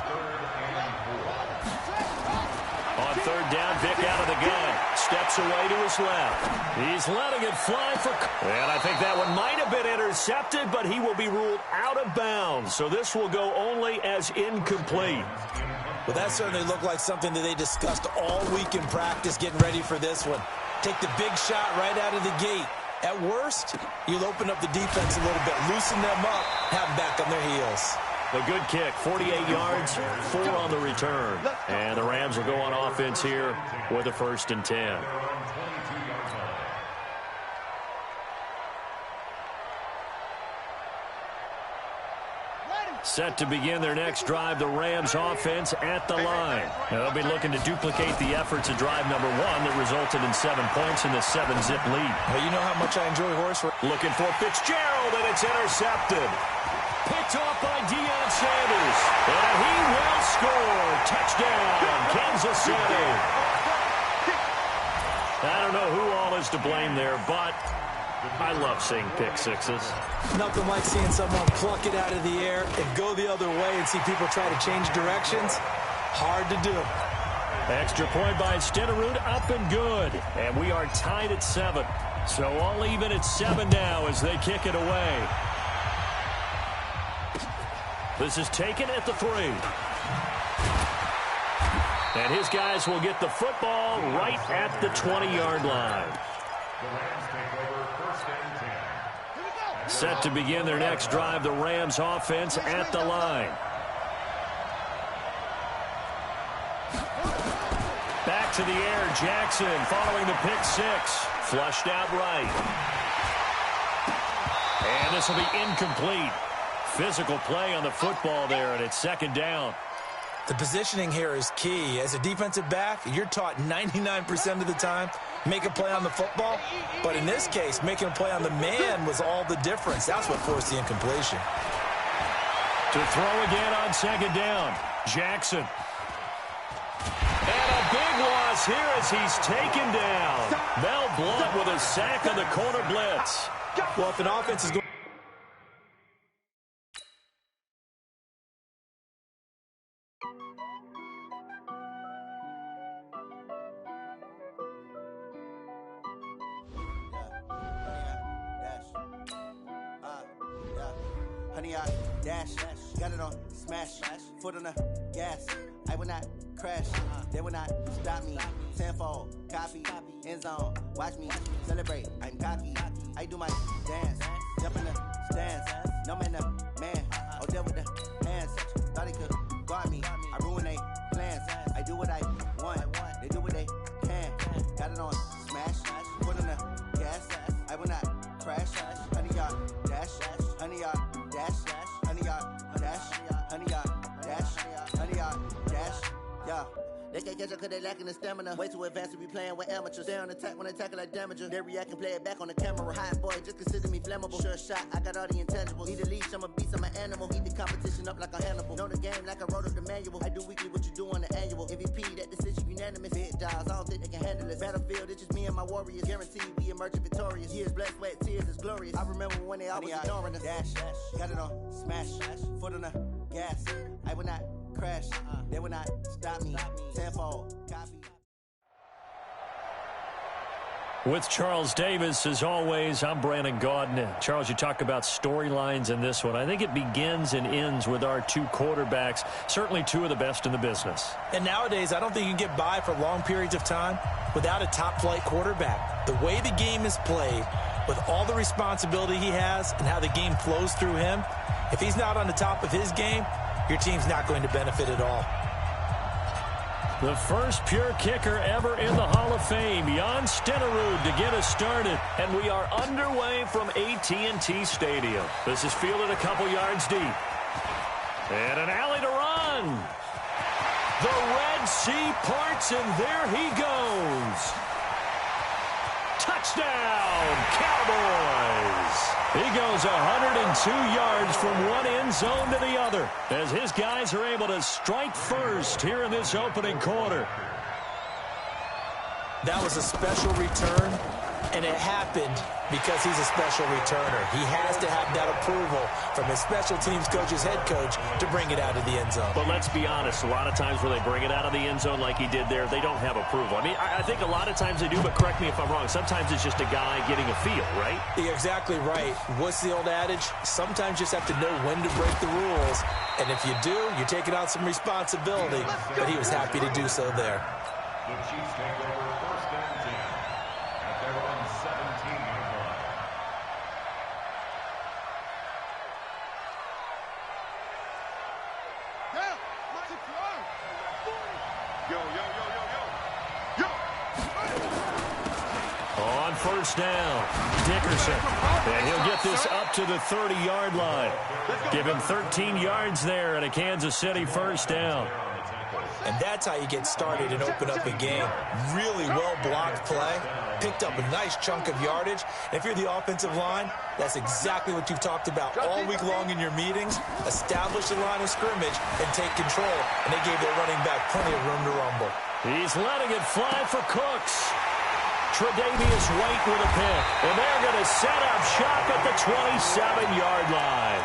On third down, Vick out of the gun. Steps away to his left. He's letting it fly for... And I think that one might have been intercepted, but he will be ruled out of bounds. So this will go only as incomplete. Well, that certainly looked like something that they discussed all week in practice getting ready for this one. Take the big shot right out of the gate. At worst, you'll open up the defense a little bit, loosen them up, have them back on their heels. A good kick, 48 yards, 4 on the return. And the Rams will go on offense here with a 1st and 10. Set to begin their next drive, the Rams offense at the line. Now, they'll be looking to duplicate the efforts of drive number 1 that resulted in 7 points in the 7-zip lead. Well, you know how much I enjoy horse racing. Looking for Fitzgerald, and it's intercepted. Picked off by Deion Sanders. And he will score. Touchdown, Kansas City. I don't know who all is to blame there, but I love seeing pick sixes. Nothing like seeing someone pluck it out of the air and go the other way and see people try to change directions. Hard to do. Extra point by Stenerud, up and good. And we are tied at 7. So all even at 7 now as they kick it away. This is taken at the 3. And his guys will get the football right at the 20-yard line. The Rams take over 1st and 10. Set to begin their next drive, the Rams offense at the line. Back to the air, Jackson following the pick 6. Flushed out right. And this will be incomplete. Physical play on the football there, and it's second down. The positioning here is key. As a defensive back, you're taught 99% of the time, make a play on the football. But in this case, making a play on the man was all the difference. That's what forced the incompletion. To throw again on second down, Jackson. And a big loss here as he's taken down. Mel Blount with a sack on the corner blitz. Well, if an offense is going... Honey, I dash, got it on smash, foot on the gas. I will not crash, they will not stop me. Tenfold, copy, end zone, watch me celebrate. I'm cocky, I do my dance, jump in the stands. No man, the man, oh, deal with the hands. Thought he could guard me, I ruin they plans. I do what I want, they do what they can. Got it on smash, foot on the gas. I will not crash, honey, y'all dash, honey, y'all dash, honey, y'all dash, honey, y'all dash, honey, y'all dash, yeah. They can't catch up cause they lacking the stamina. Way too advanced to be playing with amateurs. Stay on attack when they tackle like damager. They react and play it back on the camera. Hot boy, just consider me flammable. Sure shot, I got all the intangibles. Need a leash, I'm a beast, I'm an animal. Eat the competition up like a Hannibal. Know the game like I wrote up the manual. I do weekly what you do on the annual. MVP, that decision unanimous. Big jobs, I don't think they can handle it. Battlefield, it's just me and my warriors. Guaranteed we emerge victorious. Years, blood, sweat, tears is glorious. I remember when they always ignoring us. Dash, got it on smash, foot on the gas. I will not crash, they will not stop me. Tenfold, copy. With Charles Davis, as always, I'm Brandon Gaudin. Charles, you talk about storylines in this one. I think it begins and ends with our two quarterbacks, certainly two of the best in the business. And nowadays, I don't think you can get by for long periods of time without a top-flight quarterback. The way the game is played, with all the responsibility he has and how the game flows through him, if he's not on the top of his game, your team's not going to benefit at all. The first pure kicker ever in the Hall of Fame, Jan Stenerud, to get us started. And we are underway from AT&T Stadium. This is fielded a couple yards deep. And an alley to run. The Red Sea parts, and there he goes. Touchdown, Cowboys! He goes 102 yards from one end zone to the other as his guys are able to strike first here in this opening quarter. That was a special return, and it happened because he's a special returner. He has to have that approval from his special teams coach's head coach to bring it out of the end zone. But let's be honest, a lot of times when they bring it out of the end zone like he did there, they don't have approval. I mean, I think a lot of times they do, but correct me if I'm wrong. Sometimes it's just a guy getting a feel, right? You're exactly right. What's the old adage? Sometimes you just have to know when to break the rules. And if you do, you're taking out some responsibility. But he was happy to do so there. The Chiefs take over first and 10 at their own 17-yard line. On first down, Dickerson. And he'll get this up to the 30-yard line. Give him 13 yards there and a Kansas City first down. And that's how you get started and open up a game. Really well-blocked play. Picked up a nice chunk of yardage. And if you're the offensive line, that's exactly what you've talked about all week long in your meetings. Establish the line of scrimmage and take control. And they gave their running back plenty of room to rumble. He's letting it fly for Cooks. Tre'Davious White with a pick. And they're going to set up shop at the 27-yard line.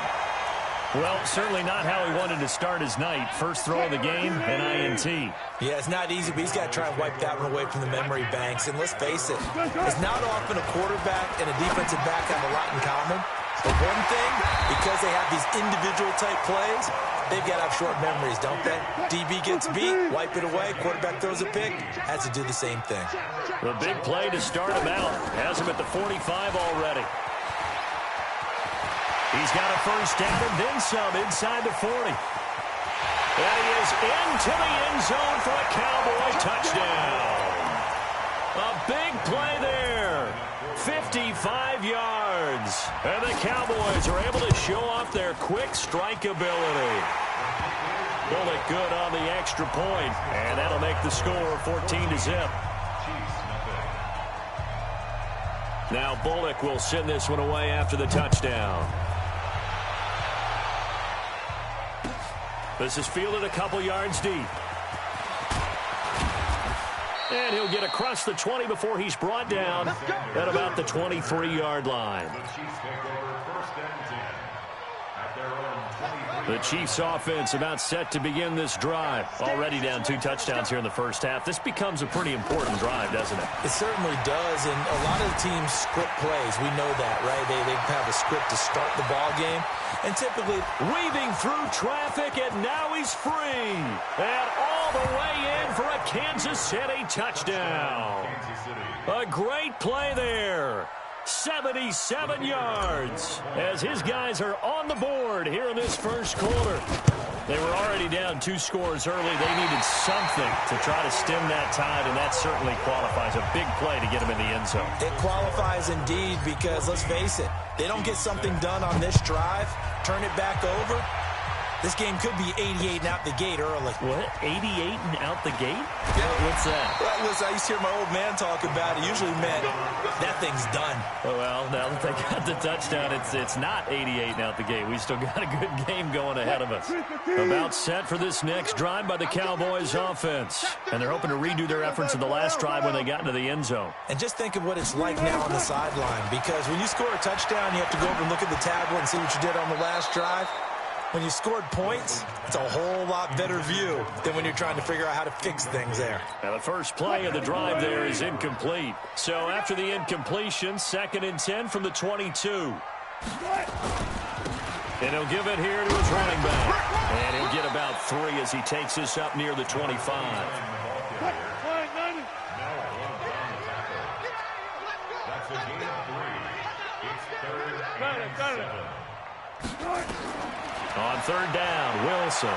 Well, certainly not how he wanted to start his night. First throw of the game, an INT. Yeah, it's not easy, but he's got to try and wipe that one away from the memory banks. And let's face it, it's not often a quarterback and a defensive back have a lot in common. But one thing, because they have these individual type plays, they've got to have short memories, don't they? DB gets beat, wipe it away, quarterback throws a pick, has to do the same thing. The big play to start him out. Has him at the 45 already. He's got a first down and then some inside the 40. And he is into the end zone for a Cowboy touchdown. A big play there. 55 yards. And the Cowboys are able to show off their quick strike ability. Bullock good on the extra point, and that'll make the score 14-0. Now Bullock will send this one away after the touchdown. This is fielded a couple yards deep. And he'll get across the 20 before he's brought down at about the 23-yard line. The Chiefs offense about set to begin this drive. Already down 2 touchdowns here in the first half. This becomes a pretty important drive, doesn't it? It certainly does, and a lot of the teams script plays. We know that, right? They have a script to start the ball game. And typically, weaving through traffic, and now he's free. And all the way in for a Kansas City touchdown. A great play there. 77 yards as his guys are on the board here in this first quarter. They were already down 2 scores early. They needed something to try to stem that tide, and that certainly qualifies. A big play to get him in the end zone. It qualifies indeed because, let's face it, they don't get something done on this drive, turn it back over. This game could be 88 and out the gate early. What? 88 and out the gate? Yeah. What's that? Well, listen, I used to hear my old man talk about it. Usually meant that thing's done. Oh, well, now that they got the touchdown, it's not 88 and out the gate. We still got a good game going ahead of us. About set for this next drive by the Cowboys offense. And they're hoping to redo their efforts in the last drive when they got into the end zone. And just think of what it's like now on the sideline. Because when you score a touchdown, you have to go over and look at the tablet and see what you did on the last drive. When you scored points, it's a whole lot better view than when you're trying to figure out how to fix things there. Now the first play of the drive there is incomplete. So after the incompletion, 2nd and 10 from the 22. And he'll give it here to his running back. And he'll get about 3 as he takes this up near the 25. That's a gain of 3. It's 3rd and 7. On 3rd down, Wilson.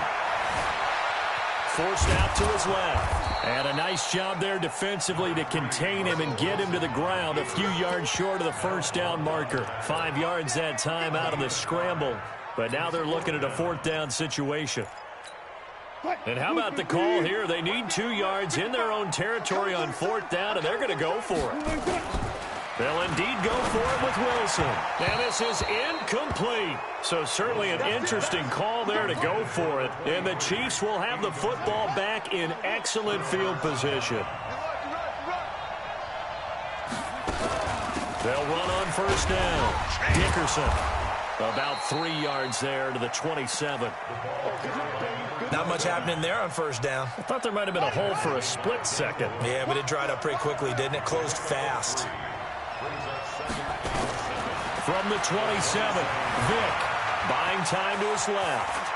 Forced out to his left. And a nice job there defensively to contain him and get him to the ground a few yards short of the first down marker. 5 yards that time out of the scramble. But now they're looking at a 4th down situation. And how about the call here? They need 2 yards in their own territory on 4th down, and they're going to go for it. They'll indeed go for it with Wilson. And this is incomplete. So certainly an interesting call there to go for it. And the Chiefs will have the football back in excellent field position. They'll run on 1st down. Dickerson about 3 yards there to the 27. Not much happening there on 1st down. I thought there might have been a hole for a split second. Yeah, but it dried up pretty quickly, didn't it? Closed fast. From the 27, Vick buying time to his left.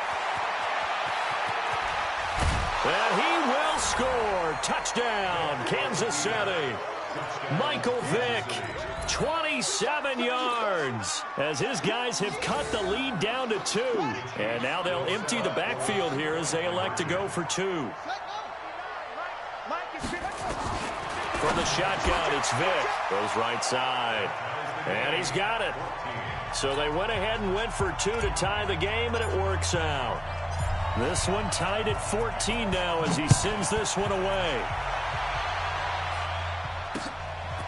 And he will score. Touchdown, Kansas City. Michael Vick, 27 yards, as his guys have cut the lead down to 2. And now they'll empty the backfield here as they elect to go for 2. From the shotgun, it's Vick. Goes right side. And he's got it. So they went ahead and went for 2 to tie the game, and it works out. This one tied at 14 now as he sends this one away.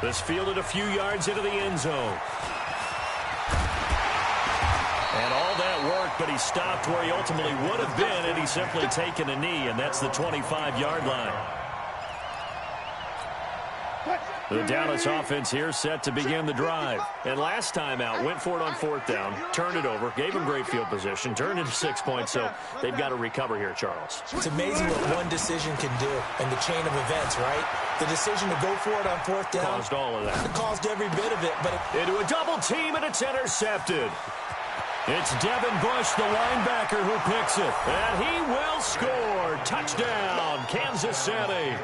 This fielded a few yards into the end zone. And all that work, but he stopped where he ultimately would have been had he simply taken a knee, and that's the 25-yard line. The Dallas offense here set to begin the drive. And last time out, went for it on 4th down, turned it over, gave him great field position, turned into 6 points, so they've got to recover here, Charles. It's amazing what one decision can do in the chain of events, right? The decision to go for it on 4th down. Caused all of that. It caused every bit of it, but into a double team, and it's intercepted. It's Devin Bush, the linebacker, who picks it. And he will score. Touchdown, Kansas City.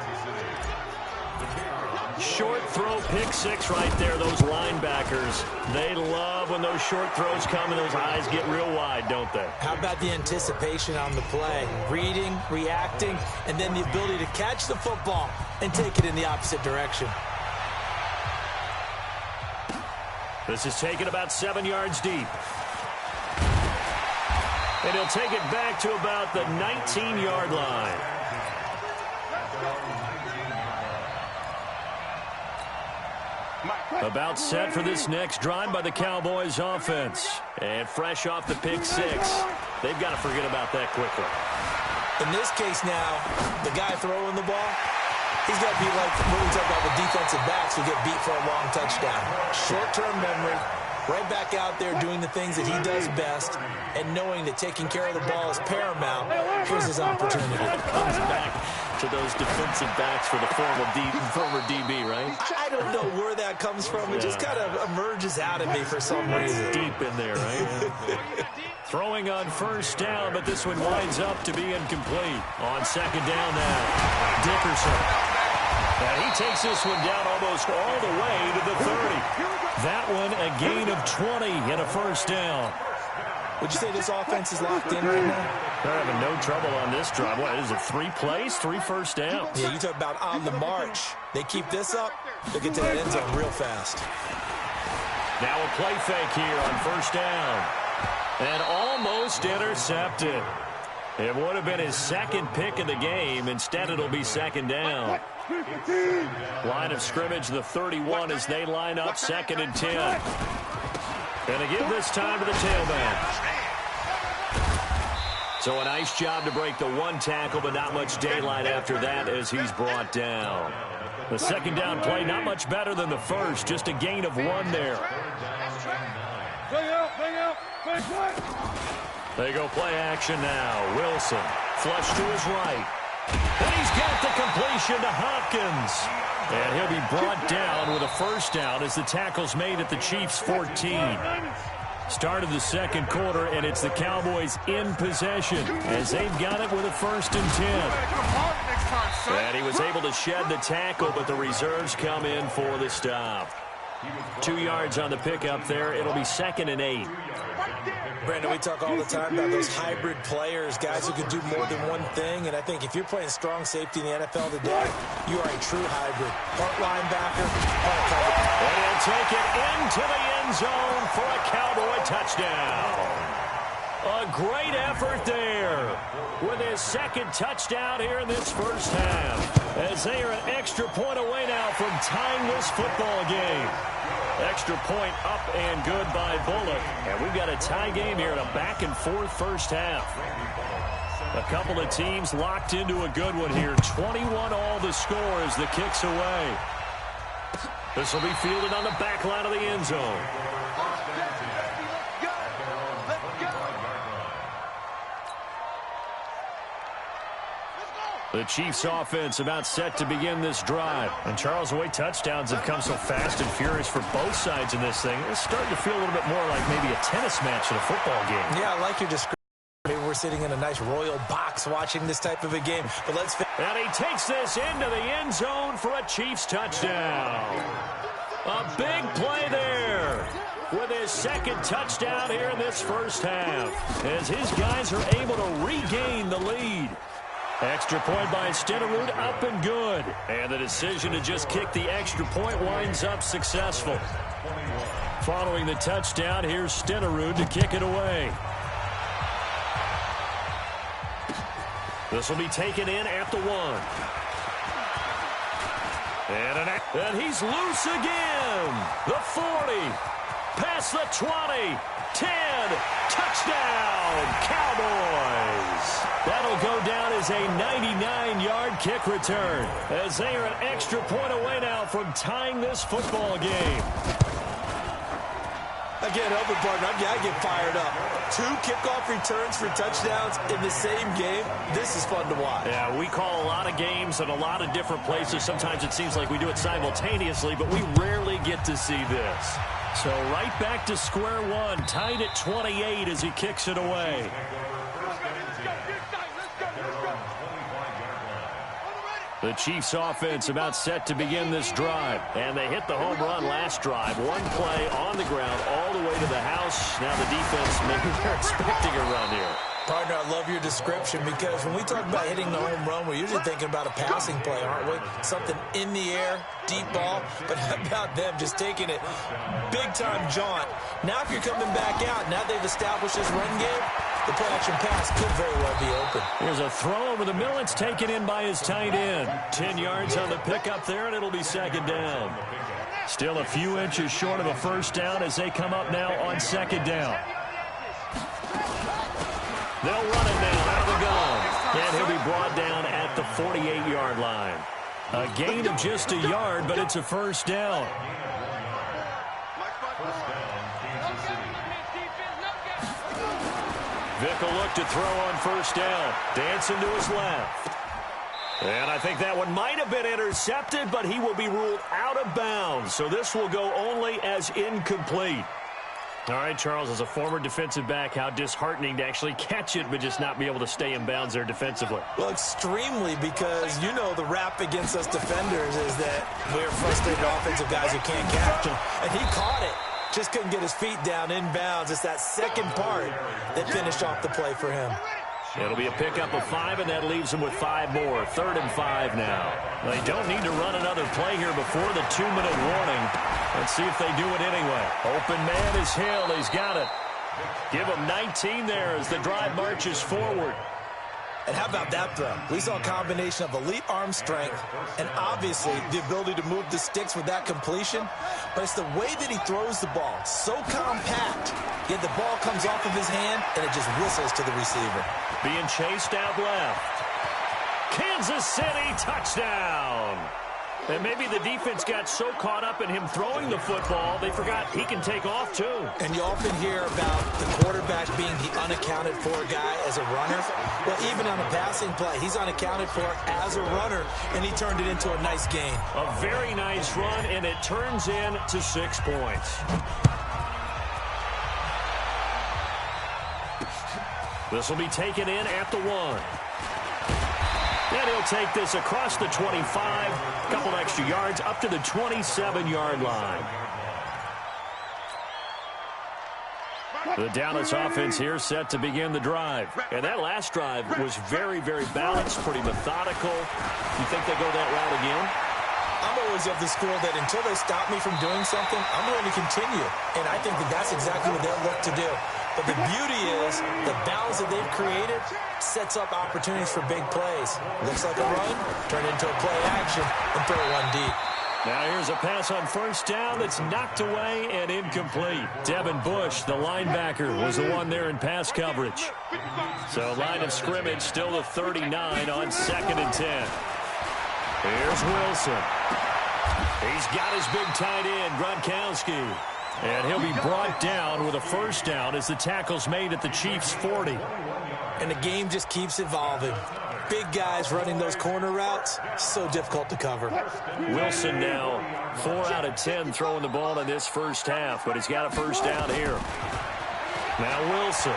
Short throw, pick 6 right there. Those linebackers, they love when those short throws come and those eyes get real wide, don't they? How about the anticipation on the play? Reading, reacting, and then the ability to catch the football and take it in the opposite direction. This is taken about 7 yards deep. And he'll take it back to about the 19-yard line. About set for this next drive by the Cowboys offense. And fresh off the pick six. They've got to forget about that quickly. In this case now, the guy throwing the ball, he's got to be like when we talk about the defensive backs who get beat for a long touchdown. Short-term memory, right back out there doing the things that he does best, and knowing that taking care of the ball is paramount. Here's his opportunity. Comes back to those defensive backs for the former DB, right? I don't know where that comes from. It just kind of emerges out of me for some reason. Deep in there, right? Throwing on first down, but this one winds up to be incomplete. On second down now, Dickerson. And he takes this one down almost all the way to the 30. That one a gain of 20 and a first down. Would you say this offense is locked in right now? They're having no trouble on this drive. What is it, 3 plays, 3 first downs? Yeah, you talk about on the march. They keep this up, they get to that end zone real fast. Now a play fake here on first down. And almost intercepted. It would have been his second pick of the game. Instead, it'll be second down. Line of scrimmage, the 31, as they line up 2nd and 10. Going to give this time to the tailback. So a nice job to break the 1 tackle, but not much daylight after that as he's brought down. The second down play, not much better than the first, just a gain of 1 there. They go play action now. Wilson, flush to his right. And he's got the completion to Hopkins. And he'll be brought down with a first down as the tackle's made at the Chiefs' 14. Start of the second quarter, and it's the Cowboys in possession as they've got it with a 1st and 10. And he was able to shed the tackle, but the reserves come in for the stop. 2 yards on the pickup there. It'll be 2nd and 8. Brandon, we talk all the time about those hybrid players, guys who can do more than one thing, and I think if you're playing strong safety in the NFL today, you are a true hybrid. Part linebacker, part cover. And he'll take it into the end zone for a Cowboy touchdown. A great effort there with his 2nd touchdown here in this first half, as they are an extra point away now from tying this football game. Extra point up and good by Bullock. And we've got a tie game here in a back-and-forth first half. A couple of teams locked into a good one here. 21 all the score as the kick's away. This will be fielded on the back line of the end zone. The Chiefs offense about set to begin this drive. And Charles, the way touchdowns have come so fast and furious for both sides in this thing, it's starting to feel a little bit more like maybe a tennis match in a football game. Yeah, I like your description. Maybe we're sitting in a nice royal box watching this type of a game. But let's... And he takes this into the end zone for a Chiefs touchdown. A big play there with his 2nd touchdown here in this first half, as his guys are able to regain the lead. Extra point by Stenerud, up and good. And the decision to just kick the extra point winds up successful. Following the touchdown, here's Stenerud to kick it away. This will be taken in at the 1. And he's loose again. The 40. Past the 20. 10. Touchdown, Cowboys. That'll go down as a 99-yard kick return, as they are an extra point away now from tying this football game. I can't help it, partner. I get fired up. 2 kickoff returns for touchdowns in the same game. This is fun to watch. Yeah, we call a lot of games in a lot of different places. Sometimes it seems like we do it simultaneously, but we rarely get to see this. So right back to square one, tied at 28 as he kicks it away. The Chiefs offense about set to begin this drive. And they hit the home run last drive. 1 play on the ground all the way to the house. Now the defense, maybe they're expecting a run here. Partner, I I love your description, because when we talk about hitting the home run, we're usually thinking about a passing play, aren't we? Something in the air, deep ball. But how about them just taking it big-time jaunt? Now if you're coming back out, now they've established this run game, the play-action pass could very well be open. Here's a throw over the middle. It's taken in by his tight end. 10 yards on the pickup there, and it'll be second down. Still a few inches short of a first down as they come up now on second down. They'll run it now out of the gun. And he'll be brought down at the 48-yard line. A gain of just a yard, but it's a first down. Vick will look to throw on first down. Dancing to his left. And I think that one might have been intercepted, but he will be ruled out of bounds. So this will go only as incomplete. All right, Charles, as a former defensive back, how disheartening to actually catch it but just not be able to stay in bounds there defensively. Well, extremely, because, you know, the rap against us defenders is that we're frustrated offensive guys who can't catch them. And he caught it. Just couldn't get his feet down in bounds. It's that second part that finished off the play for him. It'll be a pickup of 5, and that leaves them with 5 more. 3rd and 5 now. They don't need to run another play here before the 2-minute warning. Let's see if they do it anyway. Open man is Hill. He's got it. Give him 19 there as the drive marches forward. And how about that throw? We saw a combination of elite arm strength and obviously the ability to move the sticks with that completion. But it's the way that he throws the ball. So compact. Yet the ball comes off of his hand and it just whistles to the receiver. Being chased out left. Kansas City touchdown. And maybe the defense got so caught up in him throwing the football, they forgot he can take off too. And you often hear about the quarterback being the unaccounted for guy as a runner. Well, even on a passing play, he's unaccounted for as a runner, and he turned it into a nice gain. A very nice run, and it turns into 6 points. This will be taken in at the 1. And he'll take this across the 25, a couple extra yards, up to the 27-yard line. The Dallas offense here set to begin the drive. And that last drive was very, very balanced, pretty methodical. You think they go that route again? I'm always of the school that until they stop me from doing something, I'm going to continue. And I think that that's exactly what they'll look to do. But the beauty is the balance that they've created sets up opportunities for big plays. Looks like a run, turn it into a play action, and throw one deep. Now here's a pass on first down that's knocked away and incomplete. Devin Bush, the linebacker, was the one there in pass coverage. So line of scrimmage still the 39 on 2nd and 10. Here's Wilson. He's got his big tight end, Gronkowski. And he'll be brought down with a first down as the tackle's made at the Chiefs' 40. And the game just keeps evolving. Big guys running those corner routes, so difficult to cover. Wilson now 4 out of 10 throwing the ball in this first half, but he's got a first down here. Now Wilson.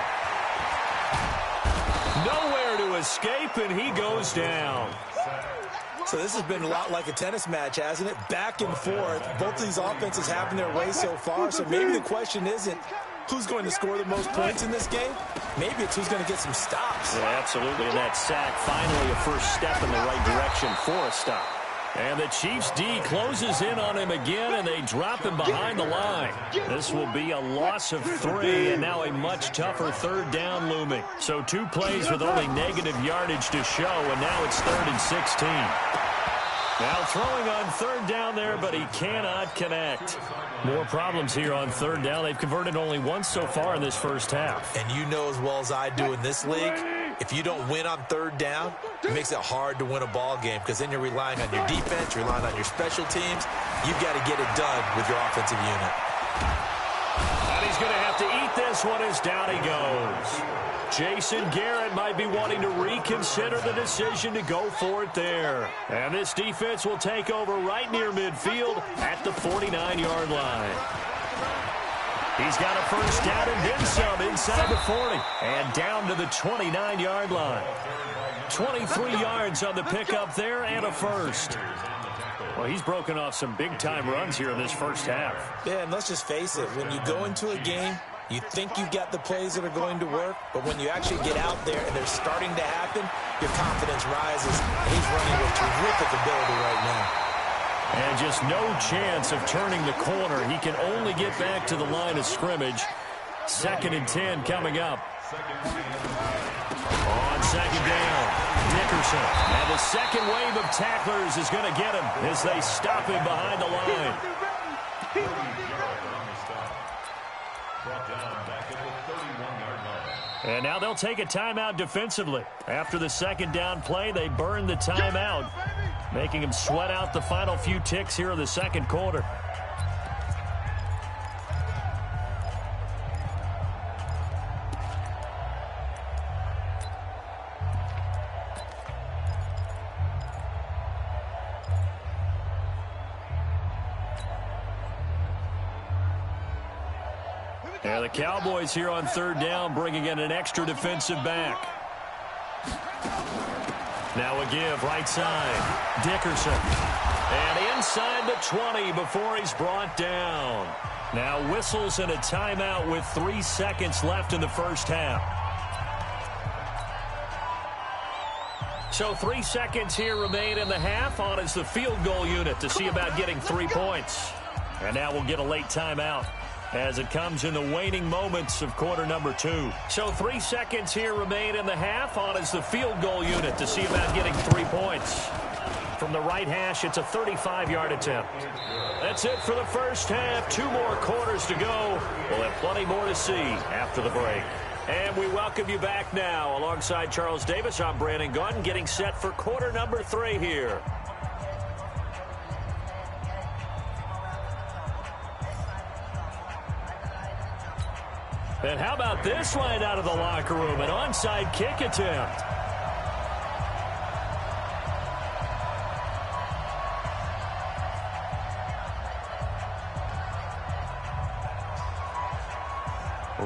Nowhere to escape, and he goes down. So this has been a lot like a tennis match, hasn't it? Back and forth. Both of these offenses having their way so far, so maybe the question isn't who's going to score the most points in this game. Maybe it's who's going to get some stops. Yeah, absolutely, and that sack finally a first step in the right direction for a stop. And the Chiefs' D closes in on him again, and they drop him behind the line. This will be a loss of 3, and now a much tougher 3rd down looming. So 2 plays with only negative yardage to show, and now it's 3rd and 16. Now throwing on 3rd down there, but he cannot connect. More problems here on 3rd down. They've converted only once so far in this first half. And you know as well as I do in this league, if you don't win on 3rd down, it makes it hard to win a ball game because then you're relying on your defense, you're relying on your special teams. You've got to get it done with your offensive unit. And he's going to have to eat this one as down he goes. Jason Garrett might be wanting to reconsider the decision to go for it there. And this defense will take over right near midfield at the 49-yard line. He's got a first down and then some inside the 40. And down to the 29-yard line. 23 yards on the pickup there and a first. Well, he's broken off some big-time runs here in this first half. Yeah, and let's just face it. When you go into a game You think you got the plays that are going to work, but when you actually get out there and they're starting to happen, your confidence rises. And he's running with terrific ability right now. And just no chance of turning the corner. He can only get back to the line of scrimmage. 2nd and 10 coming up. On 2nd down, Dickerson. And the second wave of tacklers is going to get him as they stop him behind the line. And now they'll take a timeout defensively. After the 2nd down play, they burn the timeout, making him sweat out the final few ticks here in the 2nd quarter. And the Cowboys here on 3rd down, bringing in an extra defensive back. Now a give, right side, Dickerson. And inside the 20 before he's brought down. Now whistles and a timeout with 3 seconds left in the first half. So 3 seconds here remain in the half. On is the field goal unit to see about getting 3 points. And now we'll get a late timeout as it comes in the waning moments of quarter number 2. So 3 seconds here remain in the half. On is the field goal unit to see about getting 3 points. From the right hash, it's a 35-yard attempt. That's it for the first half. 2 more quarters to go. We'll have plenty more to see after the break. And we welcome you back now. Alongside Charles Davis, I'm Brandon Gaudin, getting set for quarter number 3 here. And how about this line out of the locker room? An onside kick attempt.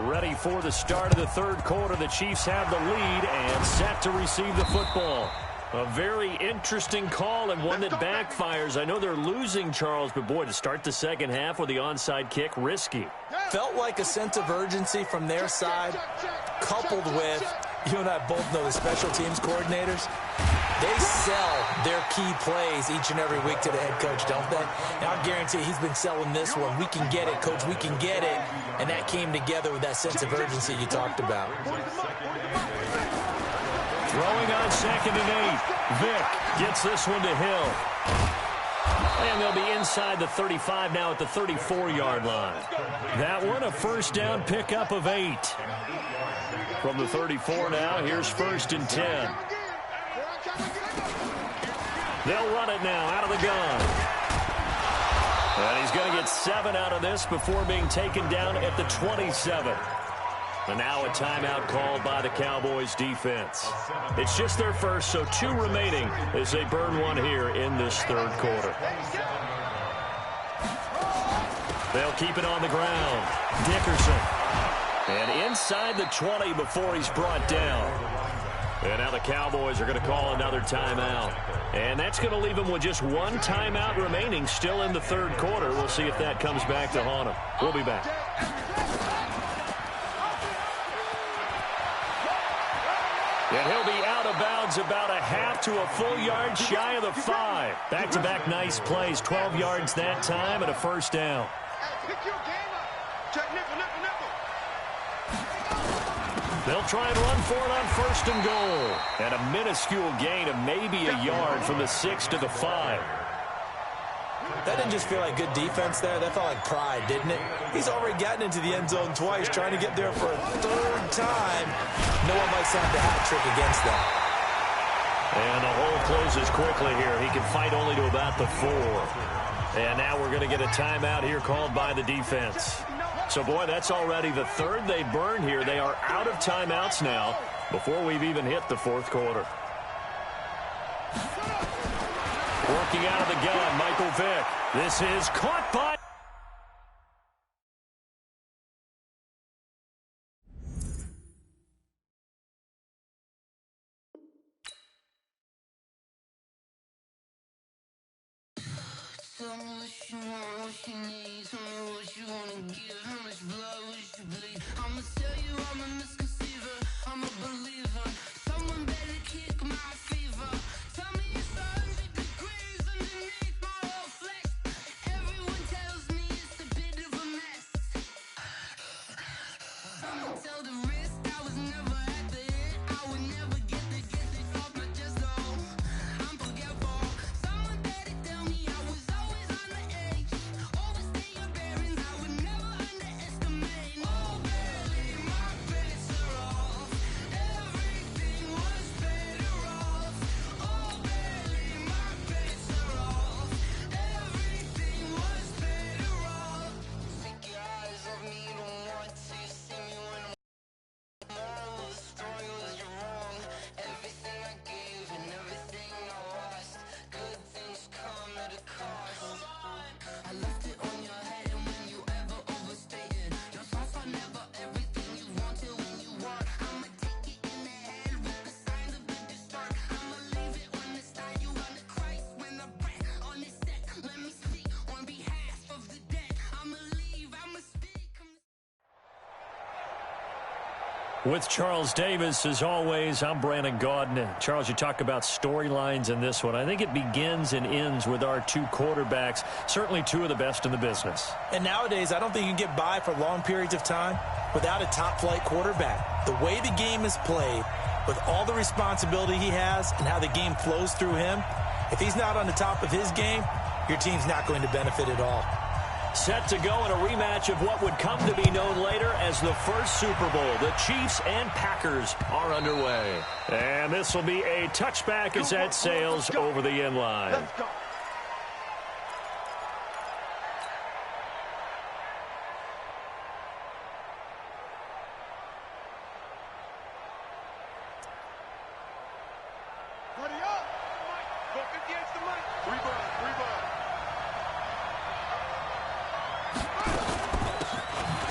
Ready for the start of the 3rd quarter. The Chiefs have the lead and set to receive the football. A very interesting call and one that backfires. I know they're losing, Charles, but boy, to start the 2nd half with the onside kick, risky. Felt like a sense of urgency from their side, coupled with, you and I both know the special teams coordinators. They sell their key plays each and every week to the head coach, don't they? And I guarantee he's been selling this one. We can get it, coach, we can get it. And that came together with that sense of urgency you talked about. Throwing on 2nd and 8. Vick gets this one to Hill. And they'll be inside the 35 now at the 34-yard line. That one, a first down pickup of 8. From the 34 now, here's 1st and 10. They'll run it now out of the gun. And he's going to get 7 out of this before being taken down at the 27. And now a timeout called by the Cowboys defense. It's just their first, so 2 remaining as they burn one here in this 3rd quarter. They'll keep it on the ground. Dickerson. And inside the 20 before he's brought down. And now the Cowboys are going to call another timeout. And that's going to leave them with just 1 timeout remaining still in the 3rd quarter. We'll see if that comes back to haunt them. We'll be back. And he'll be out of bounds about a half to a full yard shy of the 5. Back-to-back nice plays, 12 yards that time and a first down. They'll try and run for it on 1st and goal. And a minuscule gain of maybe a yard from the 6 to the 5. That didn't just feel like good defense there. That felt like pride, didn't it? He's already gotten into the end zone twice, trying to get there for a 3rd time. No one likes to have the hat trick against them. And the hole closes quickly here. He can fight only to about the 4. And now we're going to get a timeout here called by the defense. So, boy, that's already the 3rd they burn here. They are out of timeouts now before we've even hit the 4th quarter. Working out of the gun, Michael Vick. This is caught by... Tell me what you want, what you need. Tell me what you wanna give. How much blood would you bleed? I'ma tell you I'm a misconceiver, I'm a believer. Someone better kick my fever. Tell me it's 100 degrees underneath my whole flesh. Everyone tells me it's a bit of a mess. Someone tell the wrist I was never at the hit. I would never get it off my chest though. I'm forgetful. Someone better tell me I was always on the edge. Overstay your bearings, I would never underestimate. Oh baby, my bets are off. Everything was better off. Oh baby, my bets are off. Everything was better off. Take your eyes off me, you don't want to see me when I'm moral of the story was you're wrong. Everything I gave and everything I lost. Good things come at a cost. I left it on your head, and when you ever overstated, your thoughts are never everything you wanted when you want. I'ma take it in the head with the signs of the disturbed. I'ma leave it on the side. You on the Christ when I breath on this set. Let me speak on behalf of the dead. I'ma leave, I'ma speak. With Charles Davis, as always, I'm Brandon Gaudin. Charles, you talk about storylines in this one. I think it begins and ends with our two quarterbacks, certainly two of the best in the business. And nowadays, I don't think you can get by for long periods of time without a top-flight quarterback. The way the game is played, with all the responsibility he has and how the game flows through him, if he's not on the top of his game, your team's not going to benefit at all. Set to go in a rematch of what would come to be known later as the first Super Bowl. The Chiefs and Packers are underway. And this will be a touchback as that sails over the end line. Let's go. Buddy up. Mike, look against the mic. Rebound.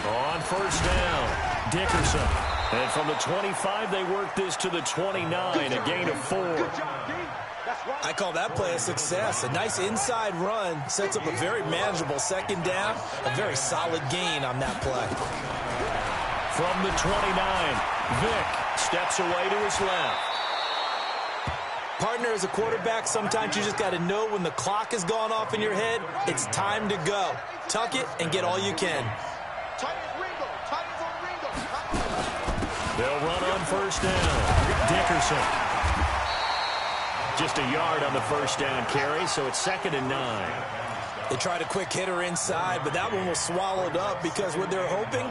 On first down, Dickerson. And from the 25, they work this to the 29, a gain of 4. Good job, D. That's right. I call that play a success. A nice inside run sets up a very manageable second down, a very solid gain on that play. From the 29, Vick steps away to his left. Partner, as a quarterback, sometimes you just got to know when the clock has gone off in your head, it's time to go. Tuck it and get all you can. They'll run on first down. Dickerson. Just a yard on the first down carry, so it's 2nd and 9. They tried a quick hitter inside, but that one was swallowed up because what they're hoping,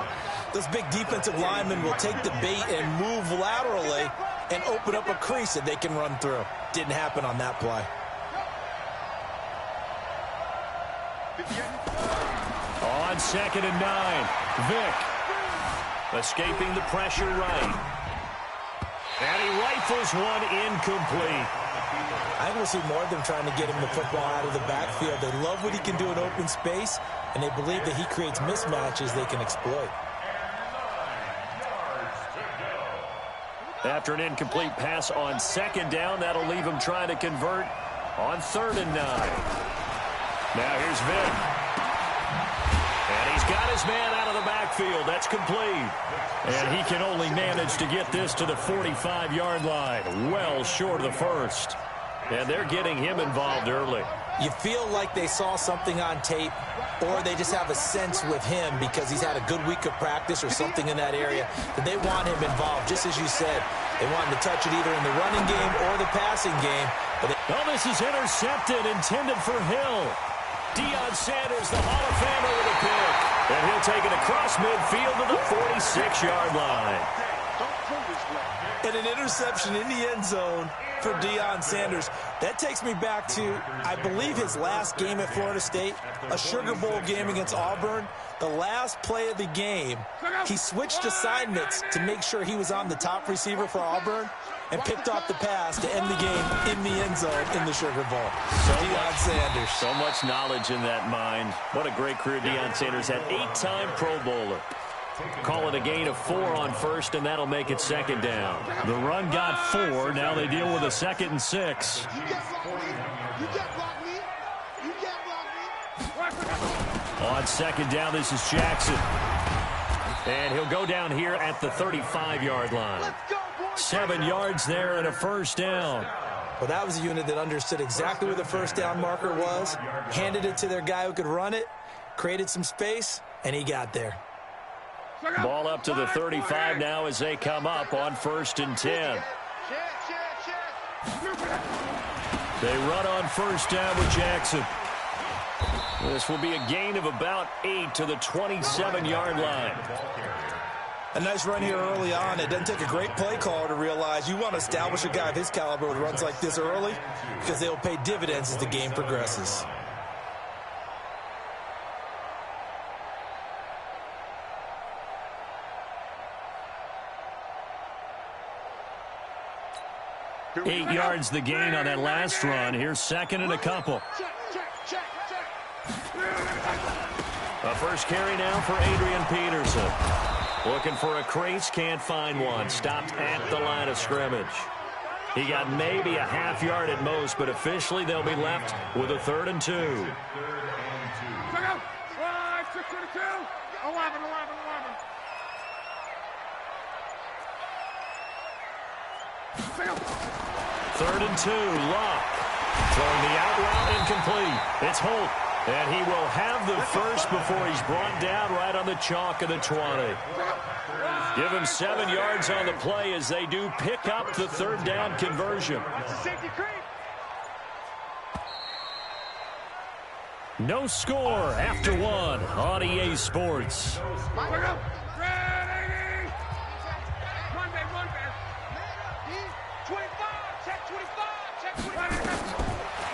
those big defensive linemen will take the bait and move laterally and open up a crease that they can run through. Didn't happen on that play. On 2nd and 9, Vick escaping the pressure right. And he rifles one incomplete. I think we'll see more of them trying to get him the football out of the backfield. They love what he can do in open space, and they believe that he creates mismatches they can exploit. After an incomplete pass on 2nd down, that'll leave him trying to convert on 3rd and 9. Now here's Vick. And he's got his man out of the backfield. That's complete. And he can only manage to get this to the 45-yard line, well short of the first. And they're getting him involved early. You feel like they saw something on tape, or they just have a sense with him because he's had a good week of practice or something in that area that they want him involved. Just as you said, they want him to touch it either in the running game or the passing game. But this is intercepted, intended for Hill. Deion Sanders, the Hall of Famer, with a pick. And he'll take it across midfield to the 46-yard line. And an interception in the end zone for Deion Sanders. That takes me back to, I believe, his last game at Florida State, a Sugar Bowl game against Auburn. The last play of the game, he switched assignments to make sure he was on the top receiver for Auburn and picked off the pass to end the game in the end zone in the Sugar Bowl. Deion Sanders. So much knowledge in that mind. What a great career Deion Sanders had. 8-time Pro Bowler. Call it a gain of 4 on first, and that'll make it 2nd down. The run got 4. Now they deal with a 2nd and 6. On 2nd down, this is Jackson. And he'll go down here at the 35-yard line. 7 yards there and a first down. Well, that was a unit that understood exactly where the first down marker was, handed it to their guy who could run it, created some space, and he got there. Ball up to the 35 now as they come up on 1st and 10. They run on first down with Jackson. This will be a gain of about 8 to the 27-yard line. A nice run here early on. It doesn't take a great play caller to realize you want to establish a guy of his caliber with runs like this early because they'll pay dividends as the game progresses. Here 8 yards the gain on that last run. Here's 2nd and a couple. A first carry now for Adrian Peterson. Looking for a crease, can't find one. Stopped at the line of scrimmage. He got maybe a half yard at most, but officially they'll be left with a 3rd and 2. 5, 6, 22, 11. 3rd and 2, Luck. Throwing the out route incomplete. It's Holt. And he will have the first before he's brought down right on the chalk of the 20. Give him 7 yards on the play as they do pick up the 3rd down conversion. No score after 1 on EA Sports.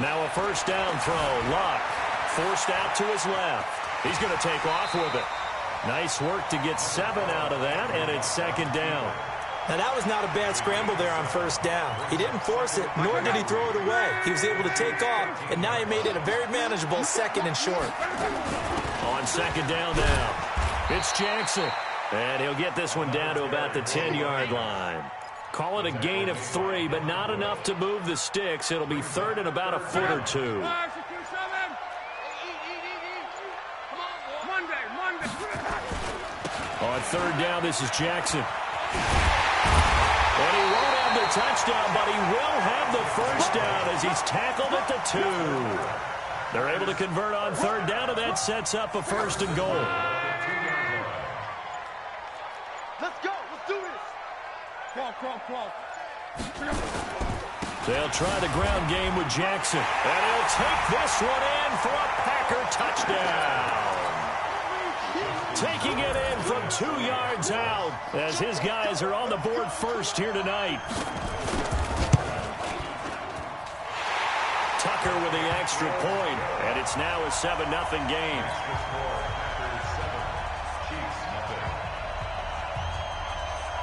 Now a first down throw. Luck. Forced out to his left. He's going to take off with it. Nice work to get 7 out of that, and it's 2nd down. Now, that was not a bad scramble there on first down. He didn't force it, nor did he throw it away. He was able to take off, and now he made it a very manageable 2nd and short. On 2nd down now, it's Jackson. And he'll get this one down to about the 10-yard line. Call it a gain of 3, but not enough to move the sticks. It'll be 3rd and about a foot or 2. On 3rd down, this is Jackson. And he won't have the touchdown, but he will have the first down as he's tackled at the 2. They're able to convert on 3rd down, and that sets up a 1st and goal. Let's go. Let's do this. Crawl. They'll try the ground game with Jackson. And he'll take this one in for a Packer touchdown. Taking it in from 2 yards out as his guys are on the board first here tonight. Tucker with the extra point, and it's now a 7-0 game.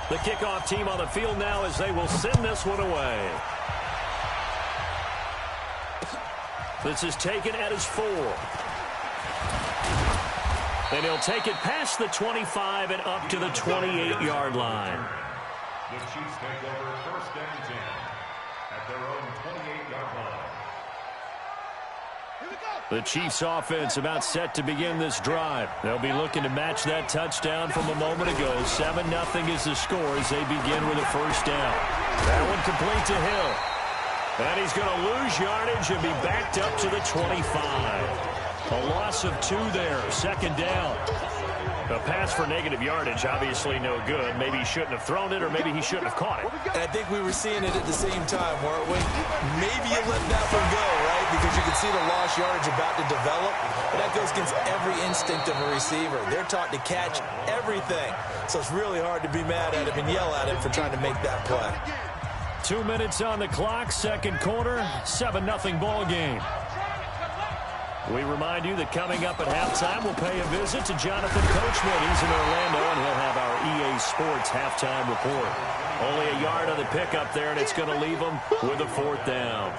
The kickoff team on the field now as they will send this one away. This is taken at his 4. And he'll take it past the 25 and up to the 28-yard line. The Chiefs take over 1st and 10 at their own 28-yard line. The Chiefs offense about set to begin this drive. They'll be looking to match that touchdown from a moment ago. 7-0 is the score as they begin with a first down. That one complete to Hill. And he's going to lose yardage and be backed up to the 25. A loss of 2 there, 2nd down. A pass for negative yardage, obviously no good. Maybe he shouldn't have thrown it, or maybe he shouldn't have caught it. And I think we were seeing it at the same time, weren't we? Maybe you let that one go, right? Because you can see the lost yardage about to develop. But that goes against every instinct of a receiver. They're taught to catch everything. So it's really hard to be mad at him and yell at him for trying to make that play. 2 minutes on the clock, 2nd quarter, 7-0 ball game. We remind you that coming up at halftime, we'll pay a visit to Jonathan Coachman. He's in Orlando, and he'll have our EA Sports halftime report. Only a yard on the pickup there, and it's going to leave them with a 4th down.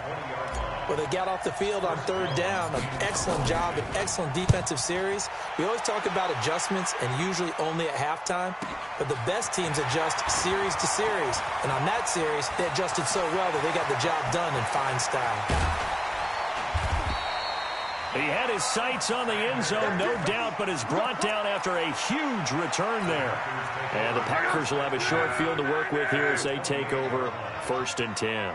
Well, they got off the field on 3rd down. An excellent job, an excellent defensive series. We always talk about adjustments, and usually only at halftime. But the best teams adjust series to series. And on that series, they adjusted so well that they got the job done in fine style. He had his sights on the end zone, no doubt, but is brought down after a huge return there. And the Packers will have a short field to work with here as they take over 1st and 10.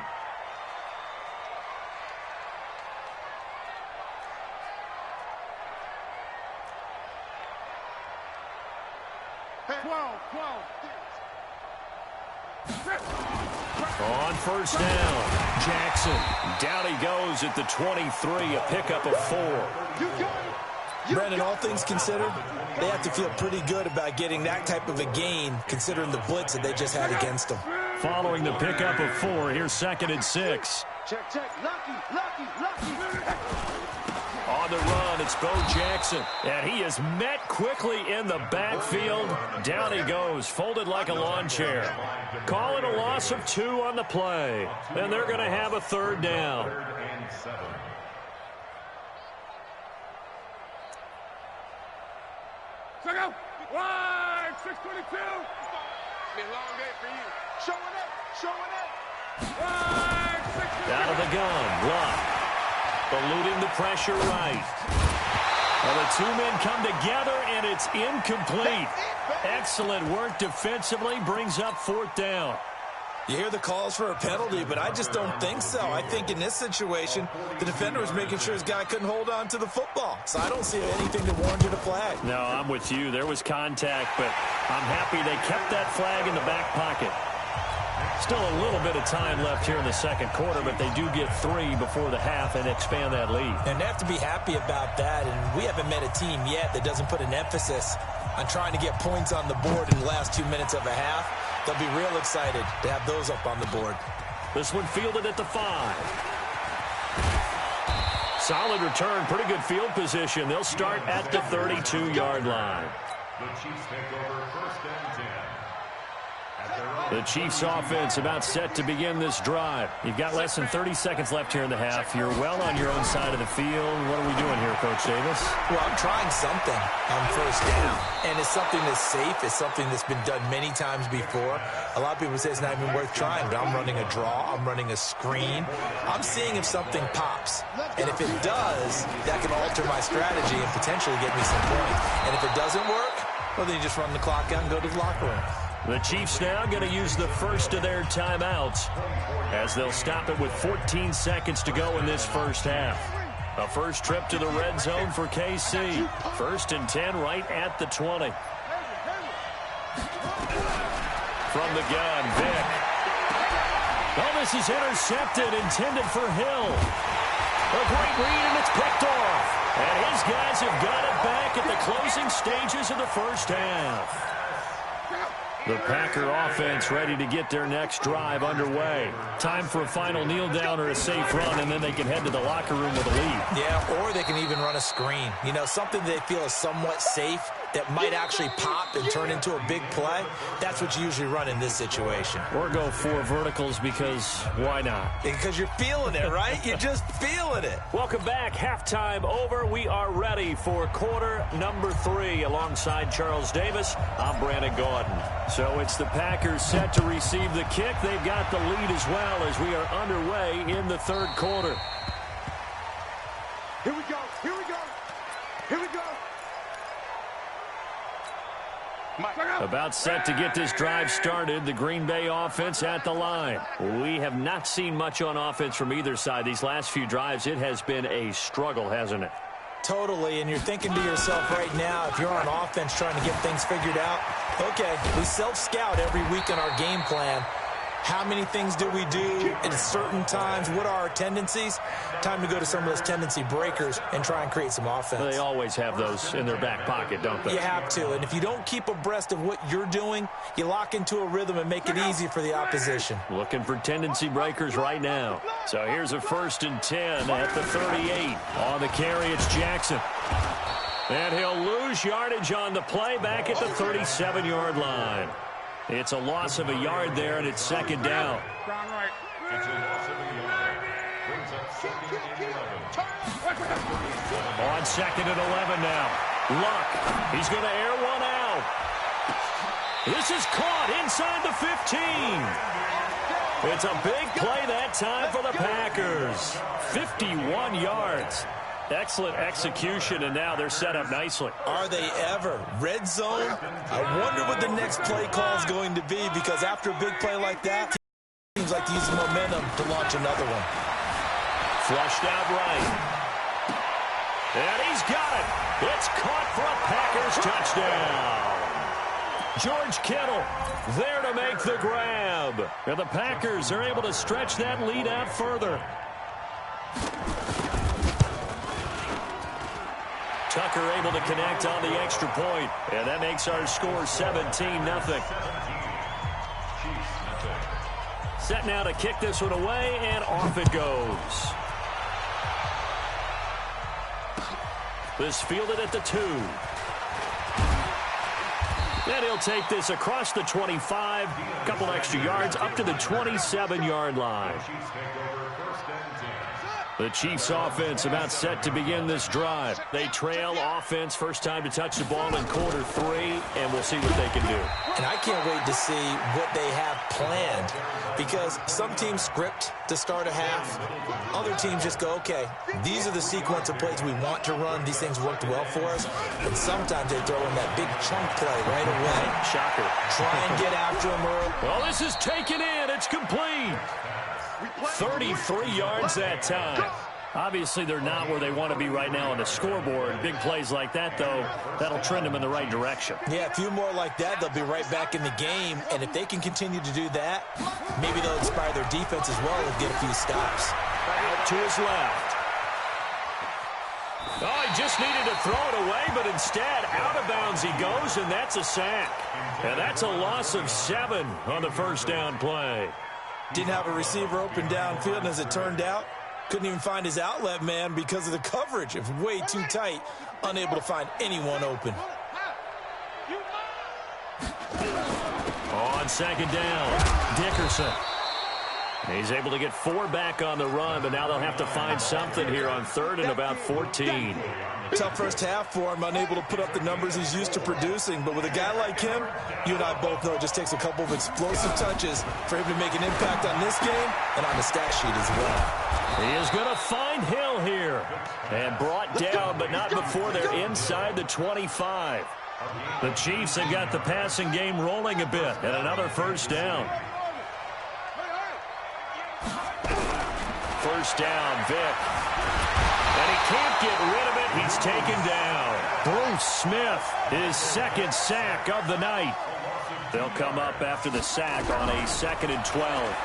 On 1st down, Jackson. Down he goes at the 23, a pickup of 4. Brandon, all things considered, they have to feel pretty good about getting that type of a gain, considering the blitz that they just had against them. Following the pickup of 4, here's 2nd and 6. Check. Lucky. On the run, it's Bo Jackson. And he is met quickly in the backfield. Down he goes, folded like a lawn chair. Call it a loss of 2 on the play. And they're going to have a 3rd down. 3rd and 7. Check out. Wide, 622. Be a long day for you. Showing up. Wide, 622. Out of the gun, Luck. Eluding the pressure right. Well, the 2 men come together, and it's incomplete. Excellent work defensively, brings up 4th down. You hear the calls for a penalty, but I just don't think so. I think in this situation, the defender was making sure his guy couldn't hold on to the football. So I don't see anything that warranted a flag. No, I'm with you. There was contact, but I'm happy they kept that flag in the back pocket. Still a little bit of time left here in the 2nd quarter, but they do get 3 before the half and expand that lead. And they have to be happy about that, and we haven't met a team yet that doesn't put an emphasis on trying to get points on the board in the last 2 minutes of a half. They'll be real excited to have those up on the board. This one fielded at the 5. Solid return, pretty good field position. They'll start at the 32-yard line. The Chiefs take over 1st and 10. The Chiefs offense about set to begin this drive. You've got less than 30 seconds left here in the half. You're well on your own side of the field. What are we doing here, Coach Davis? Well, I'm trying something on 1st down. And it's something that's safe. It's something that's been done many times before. A lot of people say it's not even worth trying, but I'm running a draw. I'm running a screen. I'm seeing if something pops. And if it does, that can alter my strategy and potentially get me some points. And if it doesn't work, well, then you just run the clock out and go to the locker room. The Chiefs now going to use the first of their timeouts as they'll stop it with 14 seconds to go in this first half. A first trip to the red zone for KC. 1st and 10 right at the 20. From the gun, Vick. Oh, this is intercepted, intended for Hill. A great read, and it's picked off. And his guys have got it back at the closing stages of the first half. The Packer offense ready to get their next drive underway. Time for a final kneel down or a safe run, and then they can head to the locker room with a lead. Yeah, or they can even run a screen. You know, something they feel is somewhat safe that might actually pop and turn into a big play. That's what you usually run in this situation. Or go 4 verticals because why not? Because you're feeling it, right? You're just feeling it. Welcome back. Halftime over. We are ready for quarter number 3. Alongside Charles Davis, I'm Brandon Gordon. So it's the Packers set to receive the kick. They've got the lead as well as we are underway in the 3rd quarter. Here we go. About set to get this drive started, the Green Bay offense at the line. We have not seen much on offense from either side. These last few drives, it has been a struggle, hasn't it? Totally, and you're thinking to yourself right now, if you're on offense trying to get things figured out, okay, we self-scout every week in our game plan. How many things do we do at certain times? What are our tendencies? Time to go to some of those tendency breakers and try and create some offense. They always have those in their back pocket, don't they? You have to, and if you don't keep abreast of what you're doing, you lock into a rhythm and make it easy for the opposition. Looking for tendency breakers right now. So here's a 1st and 10 at the 38. On the carry, it's Jackson. And he'll lose yardage on the play back at the 37-yard line. It's a loss of a yard there, and it's 2nd down. It's a loss of a yard. Brings up 2nd and 11. On 2nd and 11 now. Luck. He's going to air one out. This is caught inside the 15. It's a big play that time for the Packers. 51 yards. Excellent execution, and now they're set up nicely. Are they ever? Red zone? I wonder what the next play call is going to be, because after a big play like that, teams like to use the momentum to launch another one. Flushed out right. And he's got it. It's caught for a Packers touchdown. George Kittle there to make the grab. And the Packers are able to stretch that lead out further. Tucker able to connect on the extra point, and that makes our score 17-0. Set now to kick this one away, and off it goes. This fielded at the 2. And he'll take this across the 25, a couple extra yards, up to the 27-yard line. The Chiefs offense about set to begin this drive. They trail offense, first time to touch the ball in quarter 3, and we'll see what they can do. And I can't wait to see what they have planned, because some teams script to start a half. Other teams just go, okay, these are the sequence of plays we want to run. These things worked well for us. And sometimes they throw in that big chunk play right away. Shocker. Try and get after them early. Well, this is taken in. It's complete. 33 yards that time. Obviously, they're not where they want to be right now on the scoreboard. Big plays like that, though, that'll trend them in the right direction. Yeah, a few more like that, they'll be right back in the game. And if they can continue to do that, maybe they'll inspire their defense as well and get a few stops. Out to his left. Oh, he just needed to throw it away, but instead, out of bounds he goes, and that's a sack. And that's a loss of 7 on the first down play. Didn't have a receiver open downfield, and as it turned out, couldn't even find his outlet man because of the coverage. It was way too tight, unable to find anyone open. On second down, Dickerson. He's able to get 4 back on the run, but now they'll have to find something here on 3rd and about 14. Tough first half for him, unable to put up the numbers he's used to producing. But with a guy like him, you and I both know it just takes a couple of explosive touches for him to make an impact on this game and on the stat sheet as well. He is going to find Hill here. And brought down, but not before they're inside the 25. The Chiefs have got the passing game rolling a bit, and another first down. First down, Vic. And he can't get rid of it. He's taken down. Bruce Smith, his 2nd sack of the night. They'll come up after the sack on a 2nd and 12.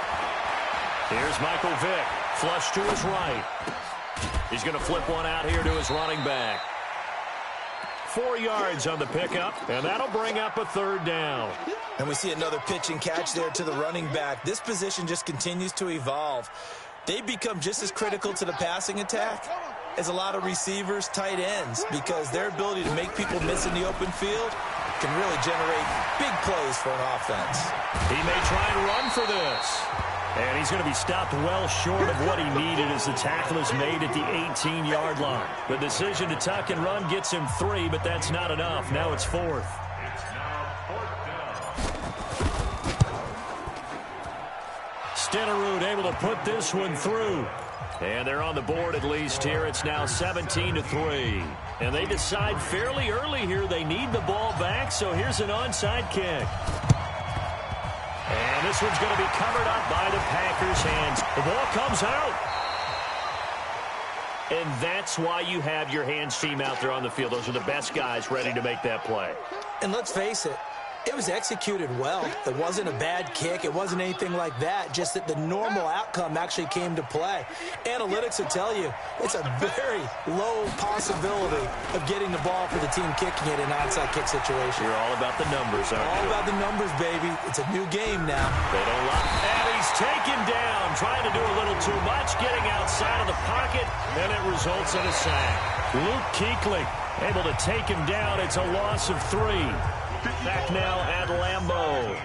Here's Michael Vick. Flush to his right. He's going to flip one out here to his running back. 4 yards on the pickup, and that'll bring up a 3rd down. And we see another pitch and catch there to the running back. This position just continues to evolve. They become just as critical to the passing attack as a lot of receivers, tight ends, because their ability to make people miss in the open field can really generate big plays for an offense. He may try and run for this. And he's going to be stopped well short of what he needed as the tackle is made at the 18-yard line. The decision to tuck and run gets him 3, but that's not enough. Now it's 4th. Stenerud able to put this one through. And they're on the board at least here. It's now 17-3. And they decide fairly early here they need the ball back, so here's an onside kick. And this one's going to be covered up by the Packers' hands. The ball comes out. And that's why you have your hands team out there on the field. Those are the best guys ready to make that play. And let's face it, it was executed well. It wasn't a bad kick. It wasn't anything like that. Just that the normal outcome actually came to play. Analytics will tell you it's a very low possibility of getting the ball for the team kicking it in an onside kick situation. You're all about the numbers, aren't you? All about the numbers, baby. It's a new game now. They don't lie. And he's taken down, trying to do a little too much, getting outside of the pocket, and it results in a sack. Luke Kuechly able to take him down. It's a loss of 3. Back now at Lambeau.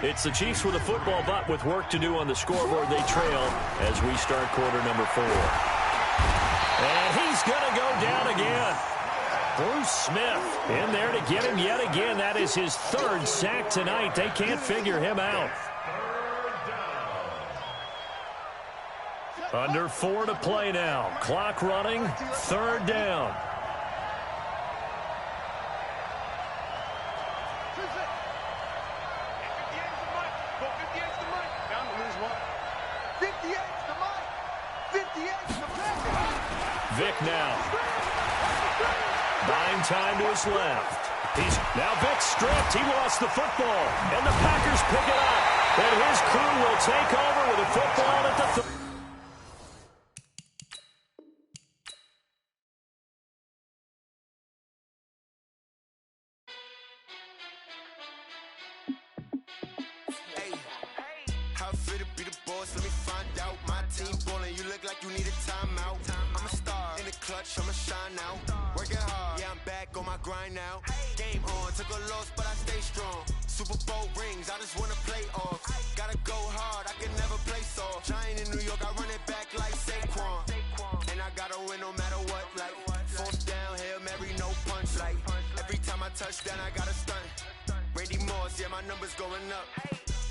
It's the Chiefs with a football, but with work to do on the scoreboard, they trail as we start quarter number 4. And he's going to go down again. Bruce Smith in there to get him yet again. That is his 3rd sack tonight. They can't figure him out. Under 4 to play now. Clock running. 3rd down. Vic now. Buying time to his left. Now Vic stripped. He lost the football. And the Packers pick it up. And his crew will take over with a football at the How fit to be the boss? Let me find out. My team ballin'. You look like you need a timeout. I'm a star in the clutch. I'ma shine now. Working hard. Yeah, I'm back on my grind now. Game on. Took a loss, but I stay strong. Super Bowl rings. I just wanna play off. Gotta go hard. I can never play soft. Giant in New York. I run it back like Saquon. And I gotta win no matter what. Like 4th down, Hail Mary, no punch. Like every time I touch down, I gotta stunt. Randy Moss. Yeah, my numbers going up.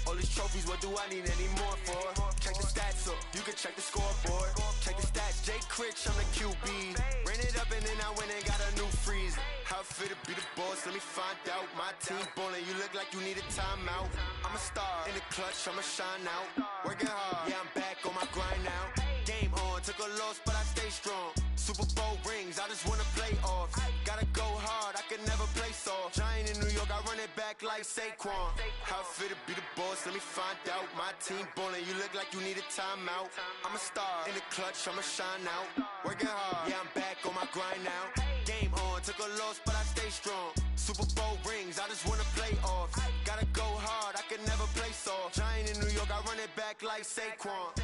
All these trophies, what do I need any more for? Check the stats up, you can check the scoreboard. Check the stats, Jay Critch, I'm the QB. Ran it up and then I went and got a new freeze. How fit to be the boss, let me find out. My team ballin', you look like you need a timeout. I'm a star in the clutch, I'ma shine out. Working hard, yeah, I'm back on my grind now. Game on, took a loss, but I stay strong. Super Bowl rings, I just wanna play off. Gotta go hard, I can never play soft. Giant in New York, I run it back like Saquon. How fit to be the boss, let me find out. My team ballin', you look like you need a timeout. I'm a star in the clutch, I'ma shine out. Working hard, yeah, I'm back on my grind now. Game on, took a loss, but I stay strong. Super Bowl rings, I just wanna play off. Gotta go hard, I can never play soft. Giant in New York, I run it back like Saquon.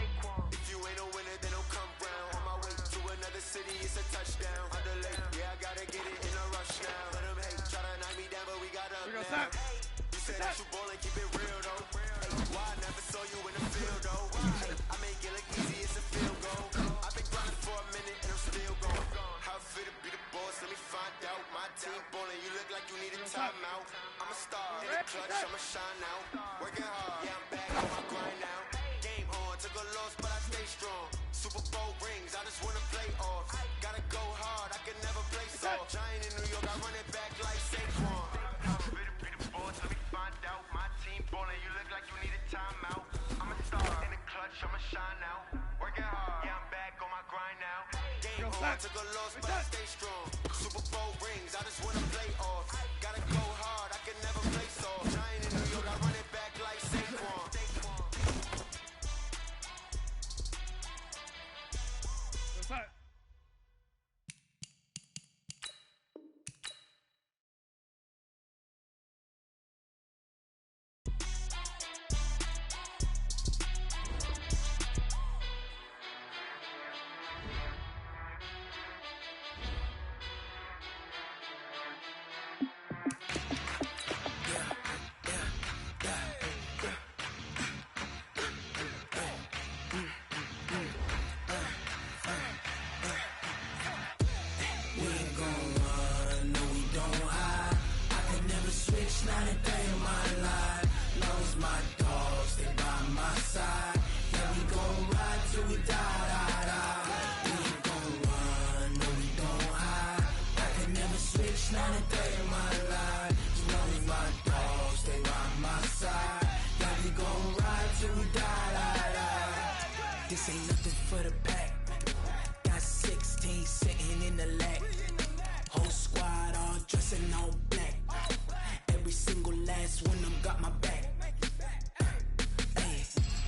If you ain't a winner, then don't come round. On my way to another city, it's a touchdown. Underlay, yeah, I gotta get it in a rush now. Let them hate, try to knock me down, but we got up now. You said that you ballin', keep it real though. Why I never saw you in the field though? I make it look easy, it's a field goal. I've been grinding for a minute and I'm still going. How fit to be the boss, let me find out. My team ballin', you look like you need a timeout. I'm a star in the clutch, I'ma shine out. Working hard, yeah, I'm back on my grind now. Game on, took a loss, but I stay strong. Super Bowl rings, I just wanna play off. Gotta go hard, I can never play soft. Giant in New York, I run it back like Saquon. How fit to be the boss, let me find out. My team ballin', you look like you need a timeout. I'm a star in the clutch, I'ma shine out. Working hard, yeah, I'm back on my grind now. Game on, took a loss, but I stay strong. Super Bowl rings, I just wanna play off. Gotta go hard, I can never play soft. Giant in New York, I run it back like Saquon. This ain't nothing for the pack. Got 16 sitting in the lap. Whole squad all dressing all black. Every single last one of them got my back. Hey,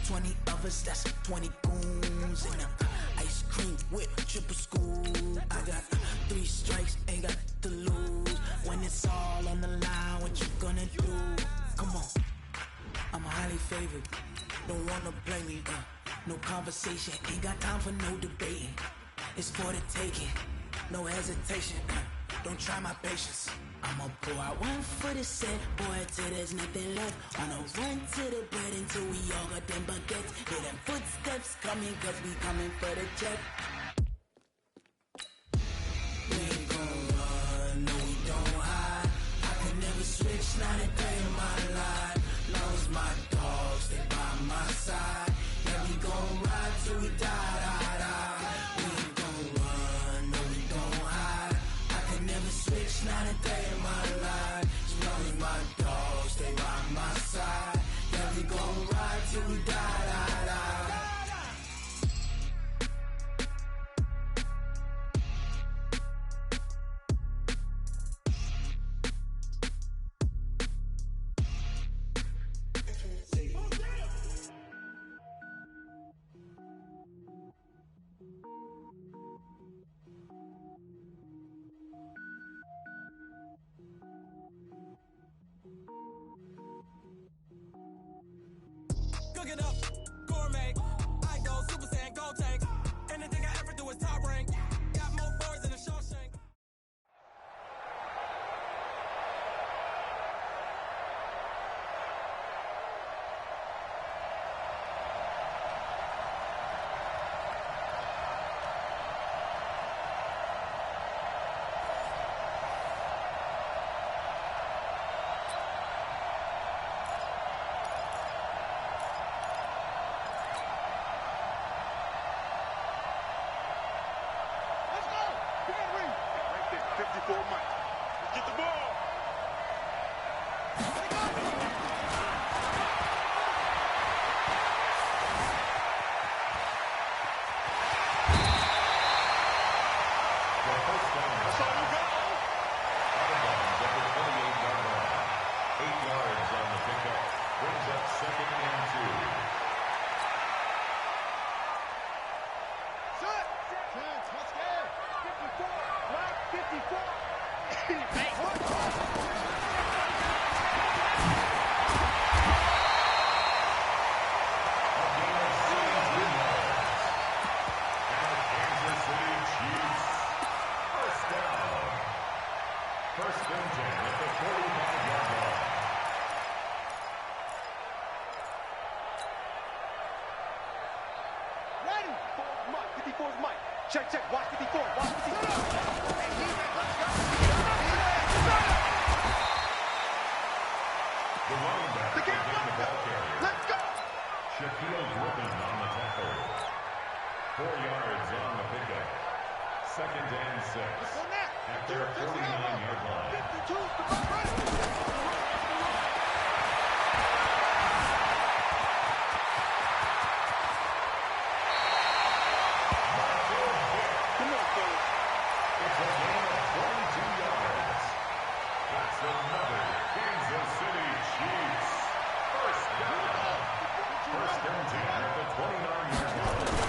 20 of us, that's 20 goons. And ice cream whip, triple scoop. I got 3 strikes, ain't got to lose. When it's all on the line, what you gonna do? Come on, I'm highly favored. Don't wanna play me, no conversation, ain't got time for no debating. It's for the taking, no hesitation. Don't try my patience. I'ma pour out one for the set, boy, till there's nothing left. Wanna run to the bread until we all got them baguettes. Hear them footsteps coming, cause we coming for the check. We ain't gon' run, no we don't hide. I can never switch, not a day in my life. Long as my dogs, they by my side. Yeah, we gon' ride till we die. 54 Mike. Get the ball. That's all you got. Out of bounds at the 28-yard line. 8 yards on the pickup. Brings up 2nd and 2. Set. Touchdown. 54. Right. 54. First and 10 at the 45-yard line. Ready. 4's Mike. 54's Mike. Check, check. Watch 54. Watch 54. The running back became the ball carrier. Let's go. Shaquille Griffin on the tackle. 4 yards on the pickup. 2nd and 6 at their 49-yard line. 52's the ball. Come on, fellas. It's a gain of 22 yards. That's another Kansas City Chiefs. First down. First and 10 at the 29-yard line.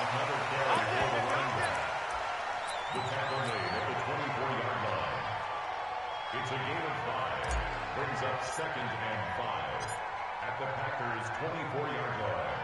Another carry for the running back. The tackle made at the 24-yard line. It's a gain of 5. Brings up 2nd and 5 at the Packers' 24-yard line.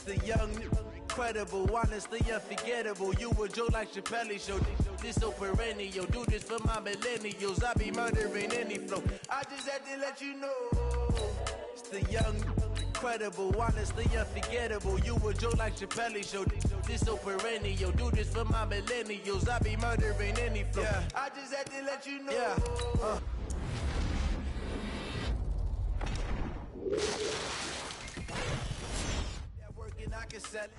The young, incredible, honestly unforgettable. You a Joe like Chappelle show. This so perennial. Do this for my millennials. I be murdering any flow. I just had to let you know. It's the young, incredible, honestly unforgettable. You a Joe like Chappelle show. This so perennial. Do this for my millennials. I be murdering any flow. Yeah. I just had to let you know. Yeah. I can sell it.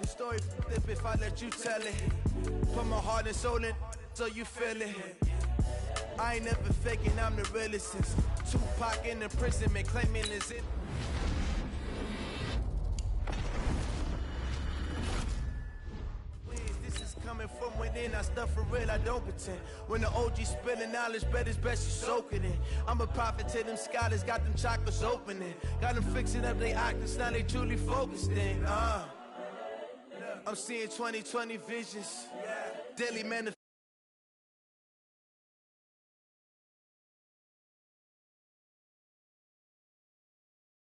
The story flip if I let you tell it. Put my heart and soul in so you feel it. I ain't never faking, I'm the realest since Tupac in the prison and claiming is it. Coming from within, I stuff for real, I don't pretend. When the OG spilling knowledge, bet it's best you soak it in. I'm a prophet to them scholars, got them chakras opening. Got them fixing up they octaves, now they truly focused in. I'm seeing 2020 visions. Daily manifest.